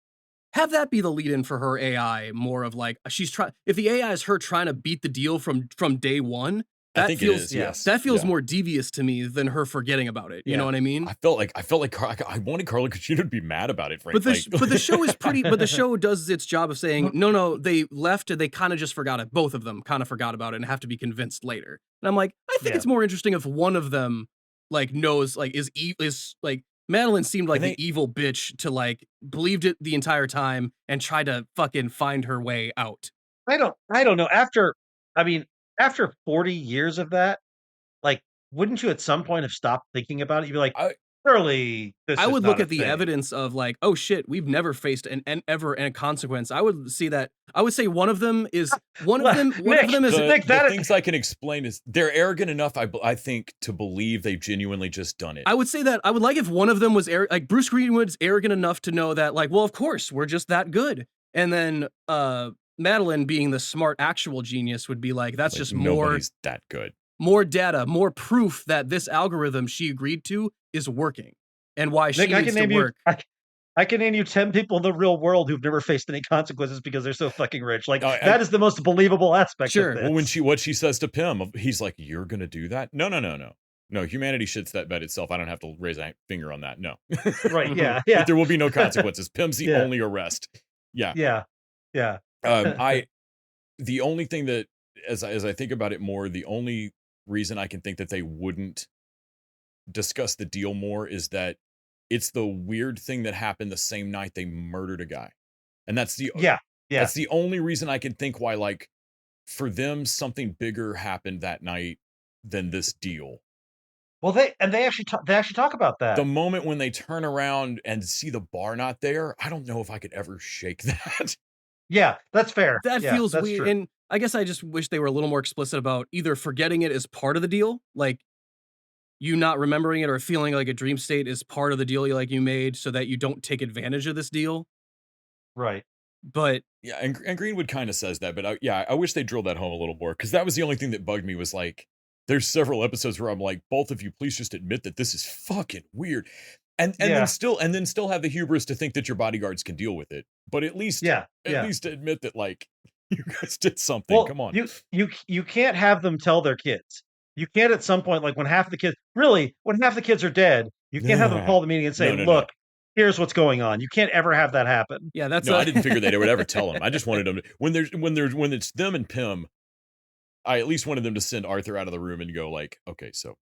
have that be the lead-in for her AI. More of like she's trying. If the AI is her trying to beat the deal from day one, I think feels, it is. Yes, that feels more devious to me than her forgetting about it. You know what I mean? I felt like I wanted Carla Gugino to be mad about it. But the show is pretty. But the show does its job of saying no. They left and they kind of just forgot it. Both of them kind of forgot about it and have to be convinced later. And I'm like, I think it's more interesting if one of them like knows like is like Madeline seemed like the evil bitch to like believed it the entire time and tried to fucking find her way out. I don't know. After 40 years of that, like, wouldn't you at some point have stopped thinking about it? You'd be like, surely this I is would not look a at the thing. evidence of like, oh shit, we've never faced an ever a consequence. I would see that. I would say one of them is the things I can explain is they're arrogant enough. I think to believe they've genuinely just done it. I would say that I would like if one of them was like Bruce Greenwood's arrogant enough to know that like, well, of course we're just that good, and then Madeline being the smart actual genius would be like, that's like just nobody's that good. More data, more proof that this algorithm she agreed to is working and why she needs to work. I can name you 10 people in the real world who've never faced any consequences because they're so fucking rich. Like that is the most believable aspect of this. Well, what she says to Pym, he's like, you're going to do that? No, humanity shits that bed itself. I don't have to raise a finger on that. No. Right, yeah. There will be no consequences. Pym's the only arrest. Yeah. The only thing that, as I think about it more, the only reason I can think that they wouldn't discuss the deal more is that it's the weird thing that happened the same night they murdered a guy. And that's that's the only reason I can think why, like, for them, something bigger happened that night than this deal. Well, they actually talk about that. The moment when they turn around and see the bar not there, I don't know if I could ever shake that. Yeah, that's fair. That feels weird. True. And I guess I just wish they were a little more explicit about either forgetting it as part of the deal, like you not remembering it or feeling like a dream state is part of the deal you made so that you don't take advantage of this deal. Right. But yeah, and Greenwood kind of says that, but I wish they drilled that home a little more, because that was the only thing that bugged me was like, there's several episodes where I'm like, both of you, please just admit that this is fucking weird. And then still have the hubris to think that your bodyguards can deal with it. But at least least admit that, like, you guys did something. Well, come on. You can't have them tell their kids. You can't at some point, like when half the kids are dead, you can't have them call the meeting and say, look, here's what's going on. You can't ever have that happen. Yeah, that's I didn't figure they would ever tell them. I just wanted them to, when it's them and Pym, I at least wanted them to send Arthur out of the room and go like, okay, so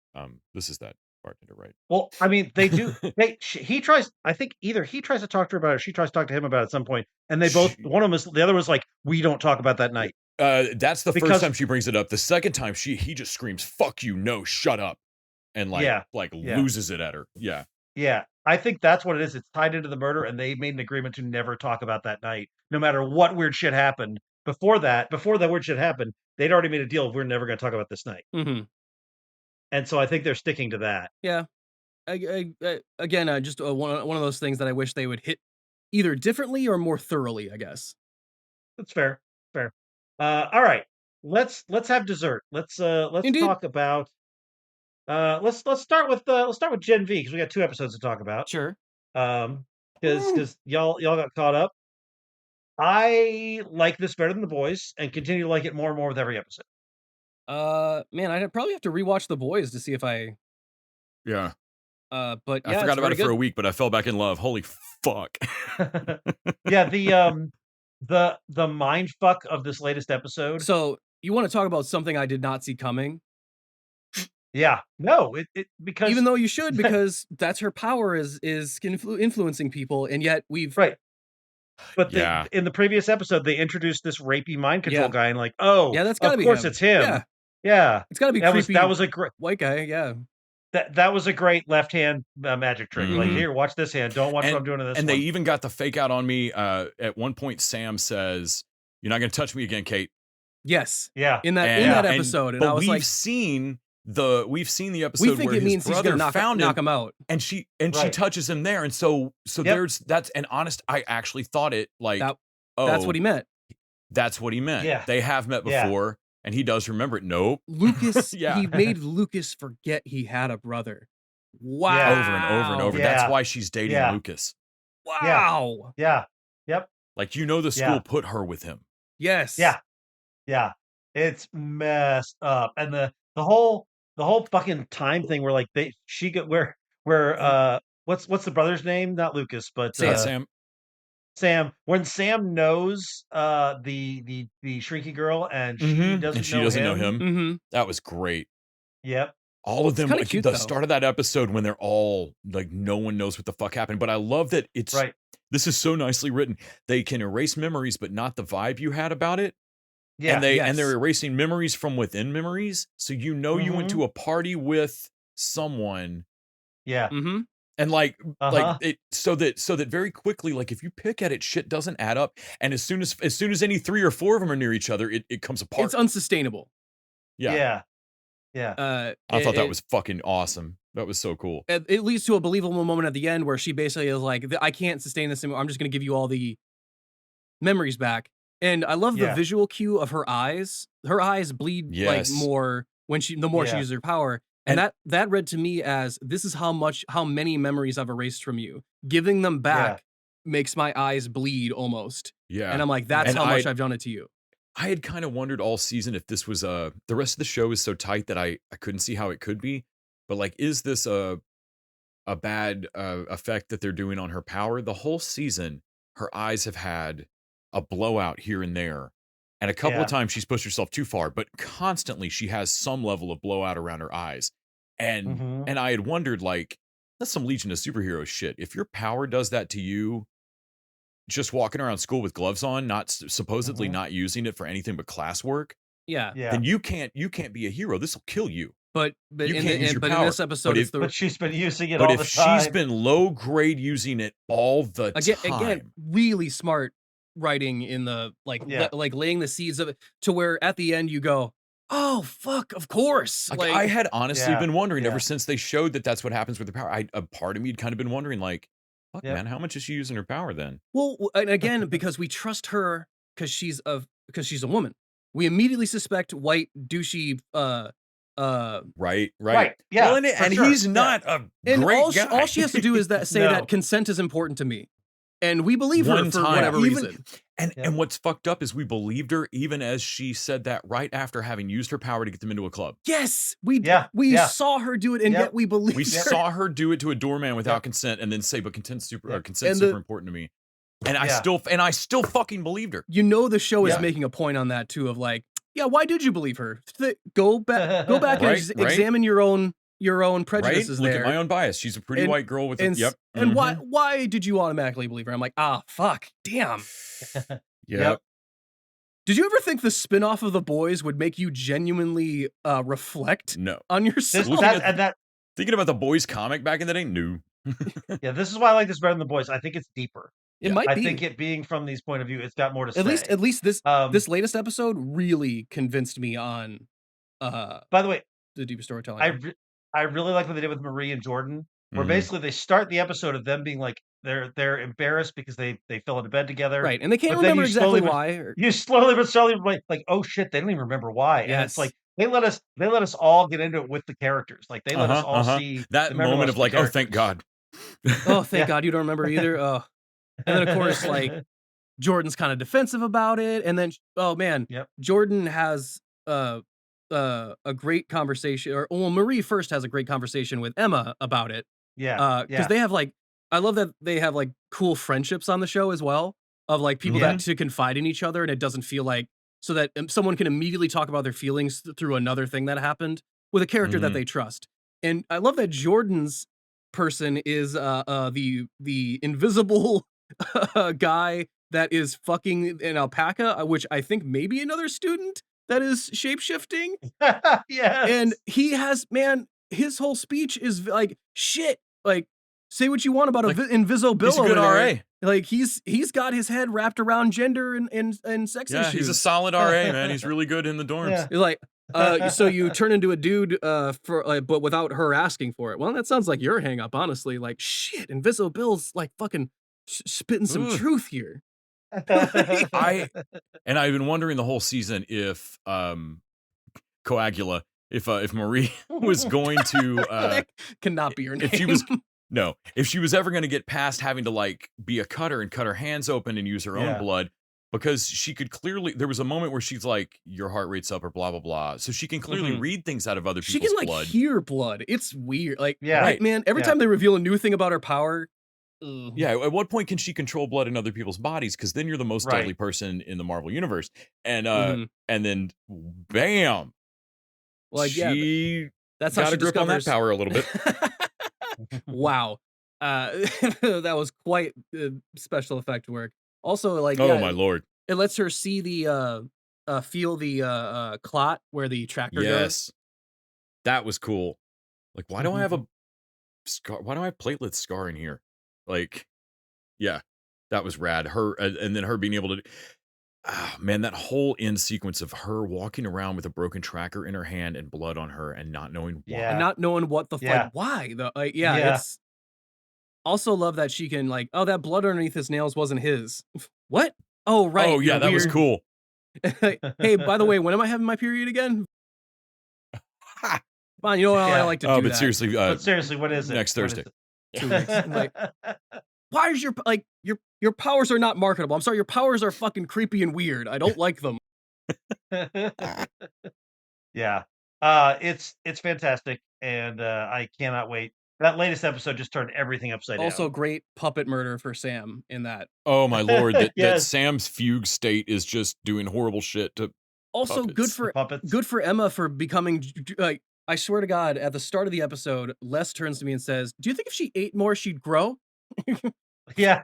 this is that bartender, right? Well, I mean, they do. He tries. I think either he tries to talk to her about it, or she tries to talk to him about it at some point, and they both. One of them is the other was like, we don't talk about that night. That's the first time she brings it up. The second time he just screams, "Fuck you, no, shut up," and loses it at her. Yeah. Yeah, I think that's what it is. It's tied into the murder, and they made an agreement to never talk about that night, no matter what weird shit happened. Before that weird shit happened, they'd already made a deal. We're never going to talk about this night. Mm-hmm. And so I think they're sticking to that. Yeah. Again, just one of those things that I wish they would hit either differently or more thoroughly, I guess. That's fair. Fair. All right. Let's have dessert. Let's talk about let's start with GenV, because we got 2 episodes to talk about. Sure. Because y'all got caught up. I like this better than The Boys and continue to like it more and more with every episode. Man, I'd probably have to rewatch The Boys to see if I. Yeah. But I forgot about it for a week, but I fell back in love. Holy fuck. Yeah, the mind fuck of this latest episode. So you want to talk about something I did not see coming? Yeah. No, because even though you should, because that's her power is influencing people, and yet we've right. But in the previous episode, they introduced this rapey mind control guy, and like, oh, yeah, that's gotta be course him. it's him. Yeah, it's gotta be creepy. That was a great white guy. Yeah, that was a great left hand magic trick. Mm-hmm. Like, here, watch this hand. Don't watch what I'm doing to this. And they even got the fake out on me. At one point, Sam says, "You're not going to touch me again, Kate." Yes. Yeah. In that episode, and I was like, we've seen the episode. We think where it means he's going to knock him out, and she touches him there, and so that's an honest. I actually thought it like that's what he meant. That's what he meant. Yeah. They have met before. And he does remember it. Nope. Lucas, he made Lucas forget he had a brother. Wow. Yeah. Over and over and over. Yeah. That's why she's dating Lucas. Wow. Yeah. Yep. Like, the school put her with him. Yes. Yeah. Yeah. It's messed up. And the whole fucking time thing where like she got what's the brother's name? Not Lucas, but Sam. Sam. When Sam knows the shrinky girl and she and doesn't she know doesn't know him. him. That was great. Yep. All of them, kinda like, cute, the though. start of that episode when they're all like, no one knows what the fuck happened. But I love that it's Right. this is so nicely written. They can erase memories, but not the vibe you had about it. Yeah. And they're Yes. erasing memories from within memories. So you know you went to a party with someone, Yeah. Mhm. and like Uh-huh. it so that very quickly, like if you pick at it, shit doesn't add up. And as soon as any 3 or 4 of them are near each other, it comes apart. It's unsustainable. Yeah. Yeah. I thought that was fucking awesome. That was so cool. It leads to a believable moment at the end where she basically is like, I can't sustain this anymore. I'm just going to give you all the memories back. And I love the Yeah. visual cue of her eyes. Her eyes bleed like Yes. more when the more she Yeah. uses her power. And that read to me as, this is how many memories I've erased from you. Giving them back makes my eyes bleed almost. Yeah. And I'm like, that's And how much I've done it to you. I had kind of wondered all season if this was the rest of the show is so tight that I couldn't see how it could be. But like, is this a bad effect that they're doing on her power? The whole season, her eyes have had a blowout here and there. And a couple of times she's pushed herself too far, but constantly she has some level of blowout around her eyes. And I had wondered, like, that's some Legion of Superheroes shit. If your power does that to you, just walking around school with gloves on, not supposedly not using it for anything but classwork, Yeah. then you can't be a hero. This will kill you. But You in can't use your in power. this episode, it's But she's been using it But all if the time. she's been low grade using it all the time, again, really smart writing in the like laying the seeds of it to where at the end you go, oh fuck, of course. like, I had honestly been wondering ever yeah. since they showed that that's what happens with the power. A part of me had kind of been wondering, like, fuck, Yep. man, how much is she using her power then? Well, and again, because we trust her because she's a woman, we immediately suspect white douchey Right. Yeah. Well, and for he's sure. not a and great all guy. all she has to do is say No. that consent is important to me. And we believe her One for time. whatever Even- reason. And what's fucked up is we believed her even as she said that right after having used her power to get them into a club. Yes, we Yeah. saw her do it, and yet we believe We her. saw her do it to a doorman without consent, and then say, "But consent's super important to me." And I still fucking believed her. You know, the show is Yeah. making a point on that too, of like, yeah, why did you believe her? Go back and Right. examine your own prejudices Look there. at my own bias. She's a pretty white girl with and yep. And why did you automatically believe her? I'm like, fuck, damn. Yep. Did you ever think the spinoff of The Boys would make you genuinely reflect No. on yourself? Thinking about the Boys comic back in the day? No. Yeah, this is why I like this better than The Boys. I think it's deeper. It might be. I think it being from these point of view, it's got more to say. At least this latest episode really convinced me on by the way, the deeper storytelling. I really like what they did with Marie and Jordan, where basically they start the episode of them being like they're embarrassed because they fell into bed together. Right, and they can't but then remember you slowly exactly why. You slowly but slowly like, oh shit, they don't even remember why. And it's like they let us all get into it with the characters. Like they let us all see that the moment of like, oh, thank God. Oh, thank God you don't remember either. Oh. And then of course, like, Jordan's kind of defensive about it, and then Jordan has a great conversation, Marie first has a great conversation with Emma about it. Because they have like, I love that they have like cool friendships on the show as well, of like people that to confide in each other, and it doesn't feel like, so that someone can immediately talk about their feelings through another thing that happened with a character that they trust. And I love that Jordan's person is the invisible guy that is fucking an alpaca, which I think maybe another student that is shape-shifting. Yes. And he has, man, his whole speech is like, shit, like, say what you want about Invisible. He's a good RA. Like, he's got his head wrapped around gender and sex issues. He's a solid RA, man. He's really good in the dorms. You're like, so you turn into a dude but without her asking for it. Well, that sounds like your hang up, honestly. Like, shit, Invisible Bill's like fucking spitting some truth here. I've been wondering the whole season if Coagula, if Marie was going to that cannot be her name. If she was ever going to get past having to like be a cutter and cut her hands open and use her own blood, because she could clearly, there was a moment where she's like, your heart rate's up or blah, blah, blah. So she can clearly read things out of other She people's can blood. hear blood. It's weird. Like, right. man, every time they reveal a new thing about her power. Yeah, at what point can she control blood in other people's bodies? Because then you're the most deadly person in the Marvel universe. And and then bam. Like, she that's how got she a grip on that discovers power a little bit. Wow. That was quite special effect work. Also, like, oh my lord. It lets her see the feel the clot where the tracker goes. That was cool. Like, why do I have a scar? Why do I have platelet scarring here? Like, yeah, that was rad. Her and then her being able to, man, that whole end sequence of her walking around with a broken tracker in her hand and blood on her and not knowing why, and not knowing what the why the it's. Also love that she can like, oh, that blood underneath his nails wasn't his. What? Oh, right. Oh yeah, that was cool. Hey, by the way, when am I having my period again? Well, you know what? I like to do but that. Seriously, what is it? Next Thursday. 2 weeks. Like, why is your powers are not marketable? I'm sorry, your powers are fucking creepy and weird. I don't like them. Yeah. It's fantastic, and I cannot wait. That latest episode just turned everything upside down. Also, great puppet murder for Sam in that. Oh my lord, that Sam's fugue state is just doing horrible shit to. Also, puppets. good for Emma for becoming like. I swear to God, at the start of the episode, Les turns to me and says, "Do you think if she ate more, she'd grow?" Yeah.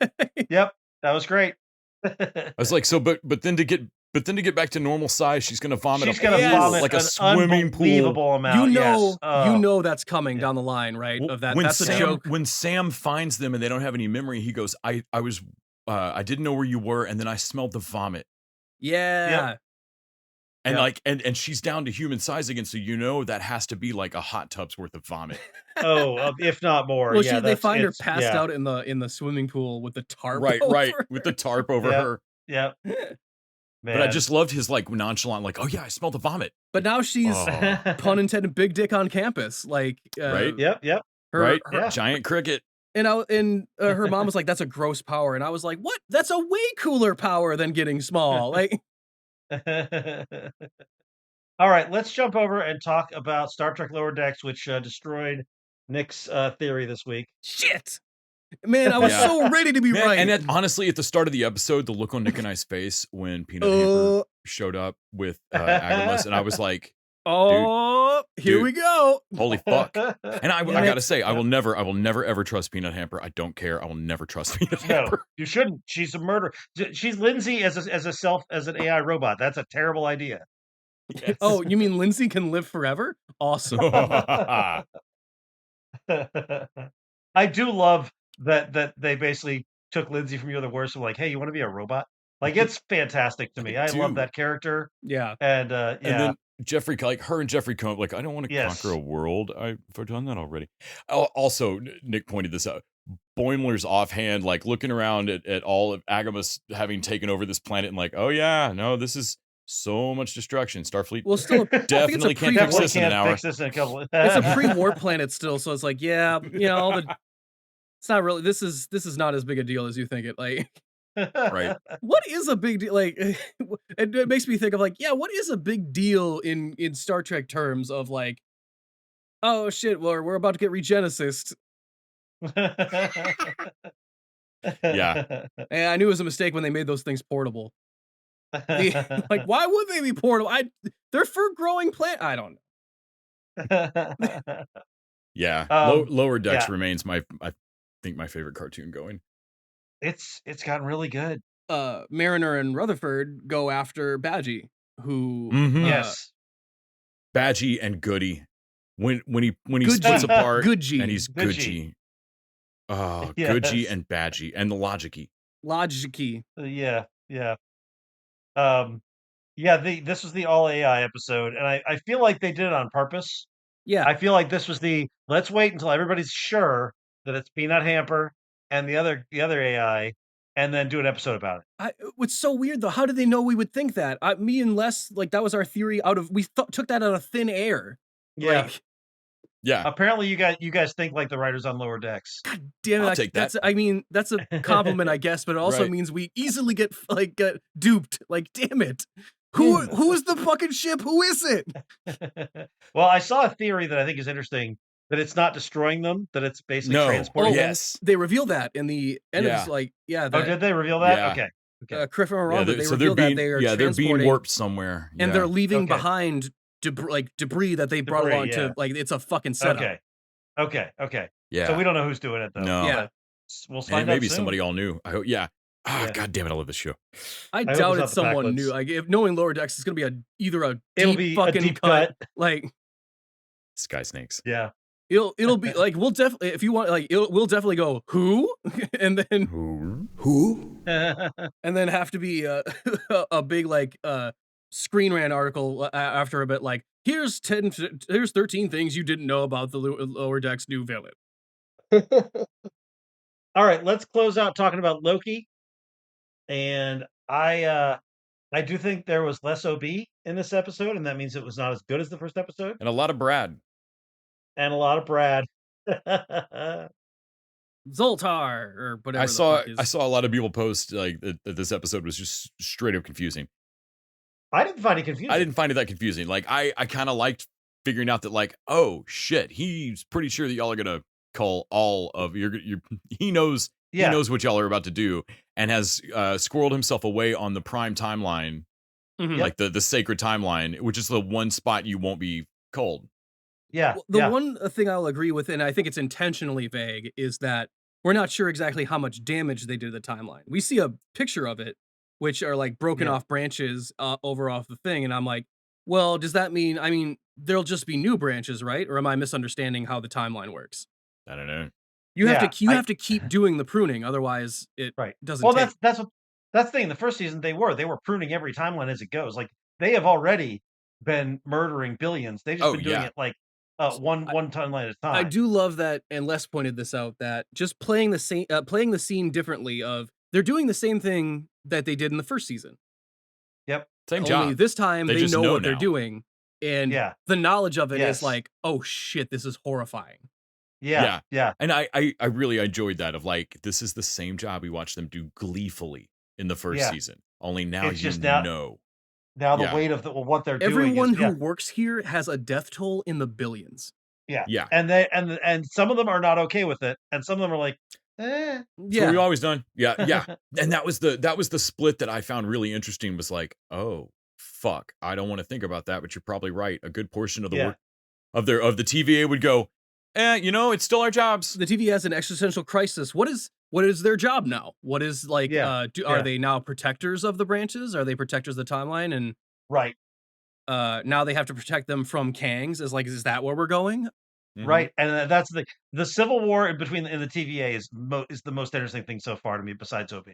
Yep. That was great. I was like, so, but then to get back to normal size, she's gonna vomit. She's gonna vomit like a swimming pool. Amount. You know that's coming down the line, right? Well, of that. When That's a joke. When Sam finds them and they don't have any memory, he goes, I didn't know where you were, and then I smelled the vomit. Yeah. Yep. And like, and she's down to human size again, so you know that has to be like a hot tub's worth of vomit. If not more. Well, they find her passed out in the swimming pool with the tarp. Right, with the tarp over her. Yep. But I just loved his like nonchalant, like, oh yeah, I smelled the vomit. But now she's pun intended big dick on campus, like right. Yep. Her giant cricket. And her mom was like, "That's a gross power," and I was like, "What? That's a way cooler power than getting small." Like. All right, let's jump over and talk about Star Trek Lower Decks, which destroyed Nick's theory this week. Shit, man, I was so ready to be right. And honestly, at the start of the episode, the look on Nick and I's face when Peanut Hamper showed up with Agamas, and I was like, here we go. Holy fuck. And I gotta say, I will never ever trust Peanut Hamper. I don't care. I will never trust Peanut Hamper. You shouldn't. She's a murderer. She's Lindsay as an AI robot. That's a terrible idea. Yes. Oh, you mean Lindsay can live forever? Awesome. I do love that they basically took Lindsay from You're the Worst and like, hey, you want to be a robot? Like, it's fantastic to me. I love that character. Yeah. And and then Jeffrey, like her and Jeffrey Combs, like, I don't want to conquer a world. I've done that already. Also, Nick pointed this out. Boimler's offhand, like looking around at all of Agamas having taken over this planet and like, oh yeah, no, this is so much destruction. Starfleet definitely can't fix this in an hour. It's a pre-war planet still, so it's like, yeah, it's not really. This is not as big a deal as you think it. Like, right? What is a big deal? Like, it makes me think of like, yeah, what is a big deal in Star Trek terms of like, oh shit, well, we're about to get regenesis. Yeah, and I knew it was a mistake when they made those things portable. Like, why would they be portable? They're for growing plant. I don't know. Yeah, Lower Decks remains I think my favorite cartoon going. It's gotten really good. Mariner and Rutherford go after Badgie, who yes, Badgie and Goody. When he splits apart, Goodgie. And he's Goodgie. Oh, yes. Goodgie and Badgie and the Logicy. Yeah. This was the all AI episode, and I feel like they did it on purpose. Yeah. I feel like this was let's wait until everybody's sure that it's Peanut Hamper and the other AI, and then do an episode about it. It's so weird though. How did they know we would think that? Me and Les, like, that was our theory we took that out of thin air. Yeah. Like, Yeah. Apparently, you guys think like the writers on Lower Decks. God damn it! I'll take that. That's a compliment, I guess, but it also Right. means we easily get duped. Like, damn it! Who's the fucking ship? Who is it? Well, I saw a theory that I think is interesting, that it's not destroying them, that it's basically transporting them. Yes. They reveal that in the end of Oh, did they reveal that? Yeah. Okay. Correct me if I'm wrong, but they reveal being, that they are they're being transporting, warped somewhere. and they're leaving behind debris that they brought along to, like, it's a fucking setup. Okay. Yeah. So we don't know who's doing it though. No. Yeah. We'll find out maybe soon. somebody all new. I hope. Yeah. Ah, Yeah. God damn it! I love this show. I hope doubt it's not it's the someone Packlets. new. Like, if knowing Lower Decks is gonna be either a It'll deep be a fucking deep cut, cut. like Sky Snakes. Yeah. it'll be like, we'll definitely, if you want, like, we'll definitely go who, and then Who? and then have to be a big like Screen Rant article after a bit, like, here's 13 things you didn't know about the Lower Decks new villain. All right, let's close out talking about Loki. And I do think there was less OB in this episode, and that means it was not as good as the first episode. And a lot of Brad. And a lot of Brad. Zoltar or whatever. I saw a lot of people post like that this episode was just straight up confusing. I didn't find it confusing. I didn't find it that confusing. Like I kind of liked figuring out that, like, oh shit, he's pretty sure that y'all are gonna call all of your he knows what y'all are about to do, and has squirreled himself away on the prime timeline, like the sacred timeline, which is the one spot you won't be called. Yeah. Well, the one thing I'll agree with, and I think it's intentionally vague, is that we're not sure exactly how much damage they did to the timeline. We see a picture of it, which are like broken off branches over off the thing, and I'm like, well, does that mean? I mean, there'll just be new branches, right? Or am I misunderstanding how the timeline works? I don't know. You have to keep doing the pruning, otherwise it doesn't. Well, that's the thing. In the first season, they were pruning every timeline as it goes. Like, they have already been murdering billions. They've just been doing it like one timeline at a time. I do love that, and Les pointed this out, that just playing the scene differently. Of they're doing the same thing that they did in the first season. Yep, same Only job. This time they know what they're now. doing, and the knowledge of it is like, oh shit, this is horrifying. Yeah. And I really enjoyed that, of like, this is the same job we watched them do gleefully in the first season. Only now it's you just know. Now the weight of what they're doing. Everyone who works here has a death toll in the billions. Yeah. And some of them are not okay with it, and some of them are like, That's what we've always done. Yeah. And that was the split that I found really interesting, was like, oh fuck, I don't want to think about that, but you're probably right. A good portion of the work of the TVA would go, it's still our jobs. The TVA has an existential crisis. What is their job now? What is, like, are they now protectors of the branches? Are they protectors of the timeline? And now they have to protect them from Kangs. Is that where we're going? Right, and that's the civil war in the TVA is the most interesting thing so far to me, besides OB.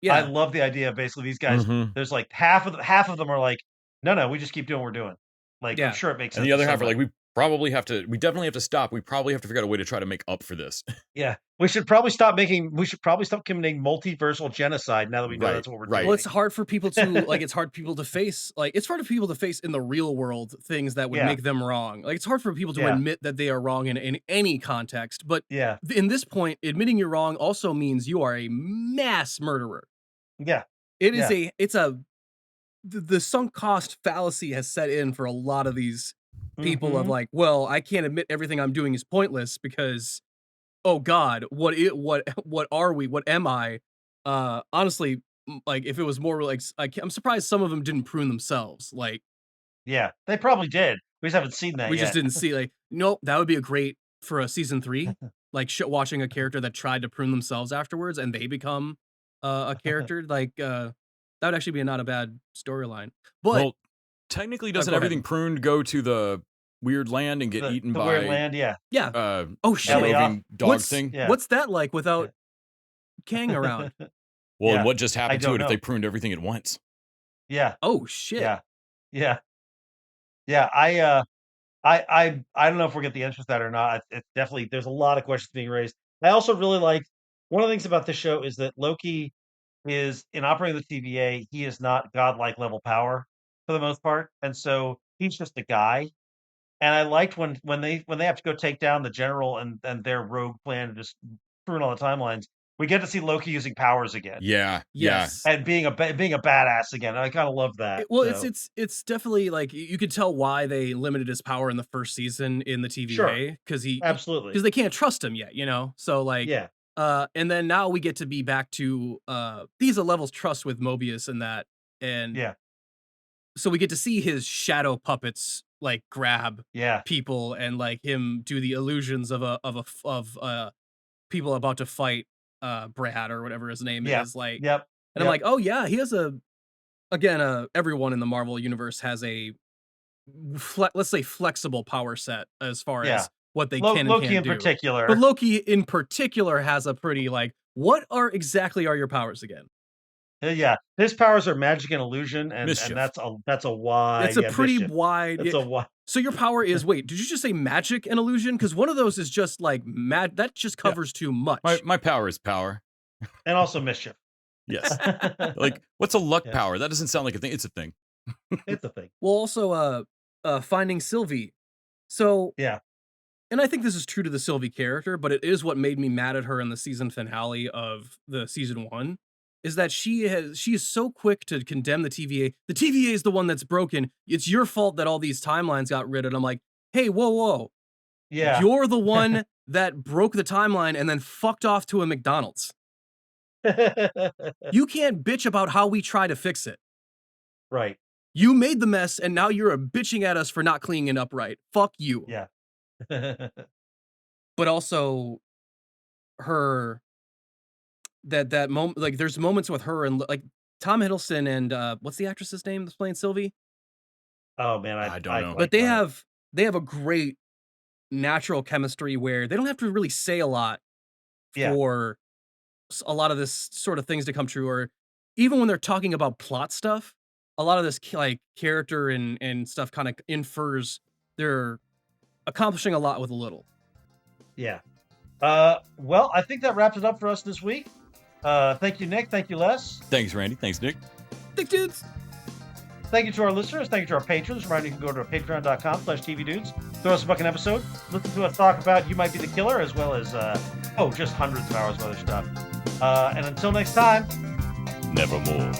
Yeah, I love the idea of basically these guys. There's like half of them are like, no, we just keep doing what we're doing. Like, I'm sure it makes sense. And the other half are like, we definitely have to stop. We probably have to figure out a way to try to make up for this. Yeah, we should probably stop committing multiversal genocide now that we know that's what we're doing. Well, it's hard for people to it's hard for people to face in the real world things that would make them wrong. Like, it's hard for people to admit that they are wrong in any context. But in this point, admitting you're wrong also means you are a mass murderer. Yeah, the sunk cost fallacy has set in for a lot of these people of like, well, I can't admit everything I'm doing is pointless because, oh God, what are we? What am I? Honestly, like, if it was more like, I'm surprised some of them didn't prune themselves. Like, yeah, they probably did. We just haven't seen that. We yet. just didn't see, like, nope. That would be a great for a season 3, like watching a character that tried to prune themselves afterwards and they become a character. Like, that would actually be not a bad storyline. But technically, doesn't everything pruned go to the weird land and get eaten by weird land? Yeah. Oh shit! Roving dog thing. Yeah. What's that like without Kang around? Well, and what just happened to it if they pruned everything at once? Yeah. Oh shit. Yeah. I don't know if we'll get the answer to that or not. It's definitely, there's a lot of questions being raised. I also really like, one of the things about this show is that Loki is, in operating the TVA, he is not godlike level power for the most part, and so he's just a guy. And I liked when they have to go take down the general and their rogue plan and just ruin all the timelines. We get to see Loki using powers again. Yeah, Yes. And being a badass again. I kind of love that. It's definitely like you could tell why they limited his power in the first season in the TVA because absolutely because they can't trust him yet, So like yeah. And then now we get to be back to these are levels trust with Mobius and that, and yeah. So we get to see his shadow puppets like grab yeah. people and like him do the illusions of people about to fight Brad or whatever his name is. Like, yep. And I'm like, oh yeah, he has everyone in the Marvel universe has a let's say flexible power set as far as what they can and Loki can't in particular. But Loki in particular has a pretty like, what are exactly are your powers again? Yeah, his powers are magic and illusion, and that's a wide. It's a pretty wide. It's a wide. So your power is wait? Did you just say magic and illusion? Because one of those is just like that just covers too much. My power is power, and also mischief. Yes. Like, what's a luck power? That doesn't sound like a thing. It's a thing. It's a thing. Well, also, finding Sylvie. So yeah. And I think this is true to the Sylvie character, but it is what made me mad at her in the season finale of the season 1. Is that she is so quick to condemn the TVA. The TVA is the one that's broken. It's your fault that all these timelines got rid of. I'm like, hey, whoa. Yeah. You're the one that broke the timeline and then fucked off to a McDonald's. You can't bitch about how we try to fix it. Right. You made the mess and now you're bitching at us for not cleaning it up right. Fuck you. Yeah. But also her that moment, like there's moments with her and like Tom Hiddleston and what's the actress's name that's playing Sylvie? Oh man, I don't know. But they have a great natural chemistry where they don't have to really say a lot for a lot of this sort of things to come true, or even when they're talking about plot stuff, a lot of this like character and stuff kind of infers they're accomplishing a lot with a little. Yeah. Well, I think that wraps it up for us this week. Thank you, Nick. Thank you, Les. Thanks, Randy. Thanks, Nick. Thanks, dudes. Thank you to our listeners. Thank you to our patrons. Reminder, you can go to patreon.com/tvdudes. Throw us a fucking episode. Listen to us talk about You Might Be the Killer, as well as, just hundreds of hours of other stuff. And until next time, nevermore.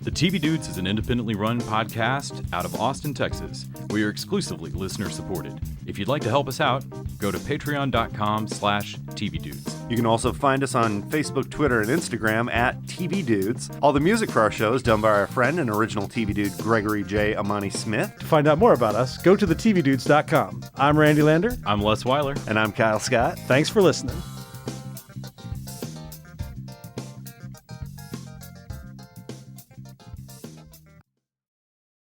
The TV Dudes is an independently run podcast out of Austin, Texas. We are exclusively listener supported. If you'd like to help us out, go to patreon.com/tvdudes. You can also find us on Facebook, Twitter, and Instagram at TV Dudes. All the music for our show is done by our friend and original TV Dude, Gregory J. Amani Smith. To find out more about us, go to thetvdudes.com. I'm Randy Lander. I'm Les Weiler. And I'm Kyle Scott. Thanks for listening.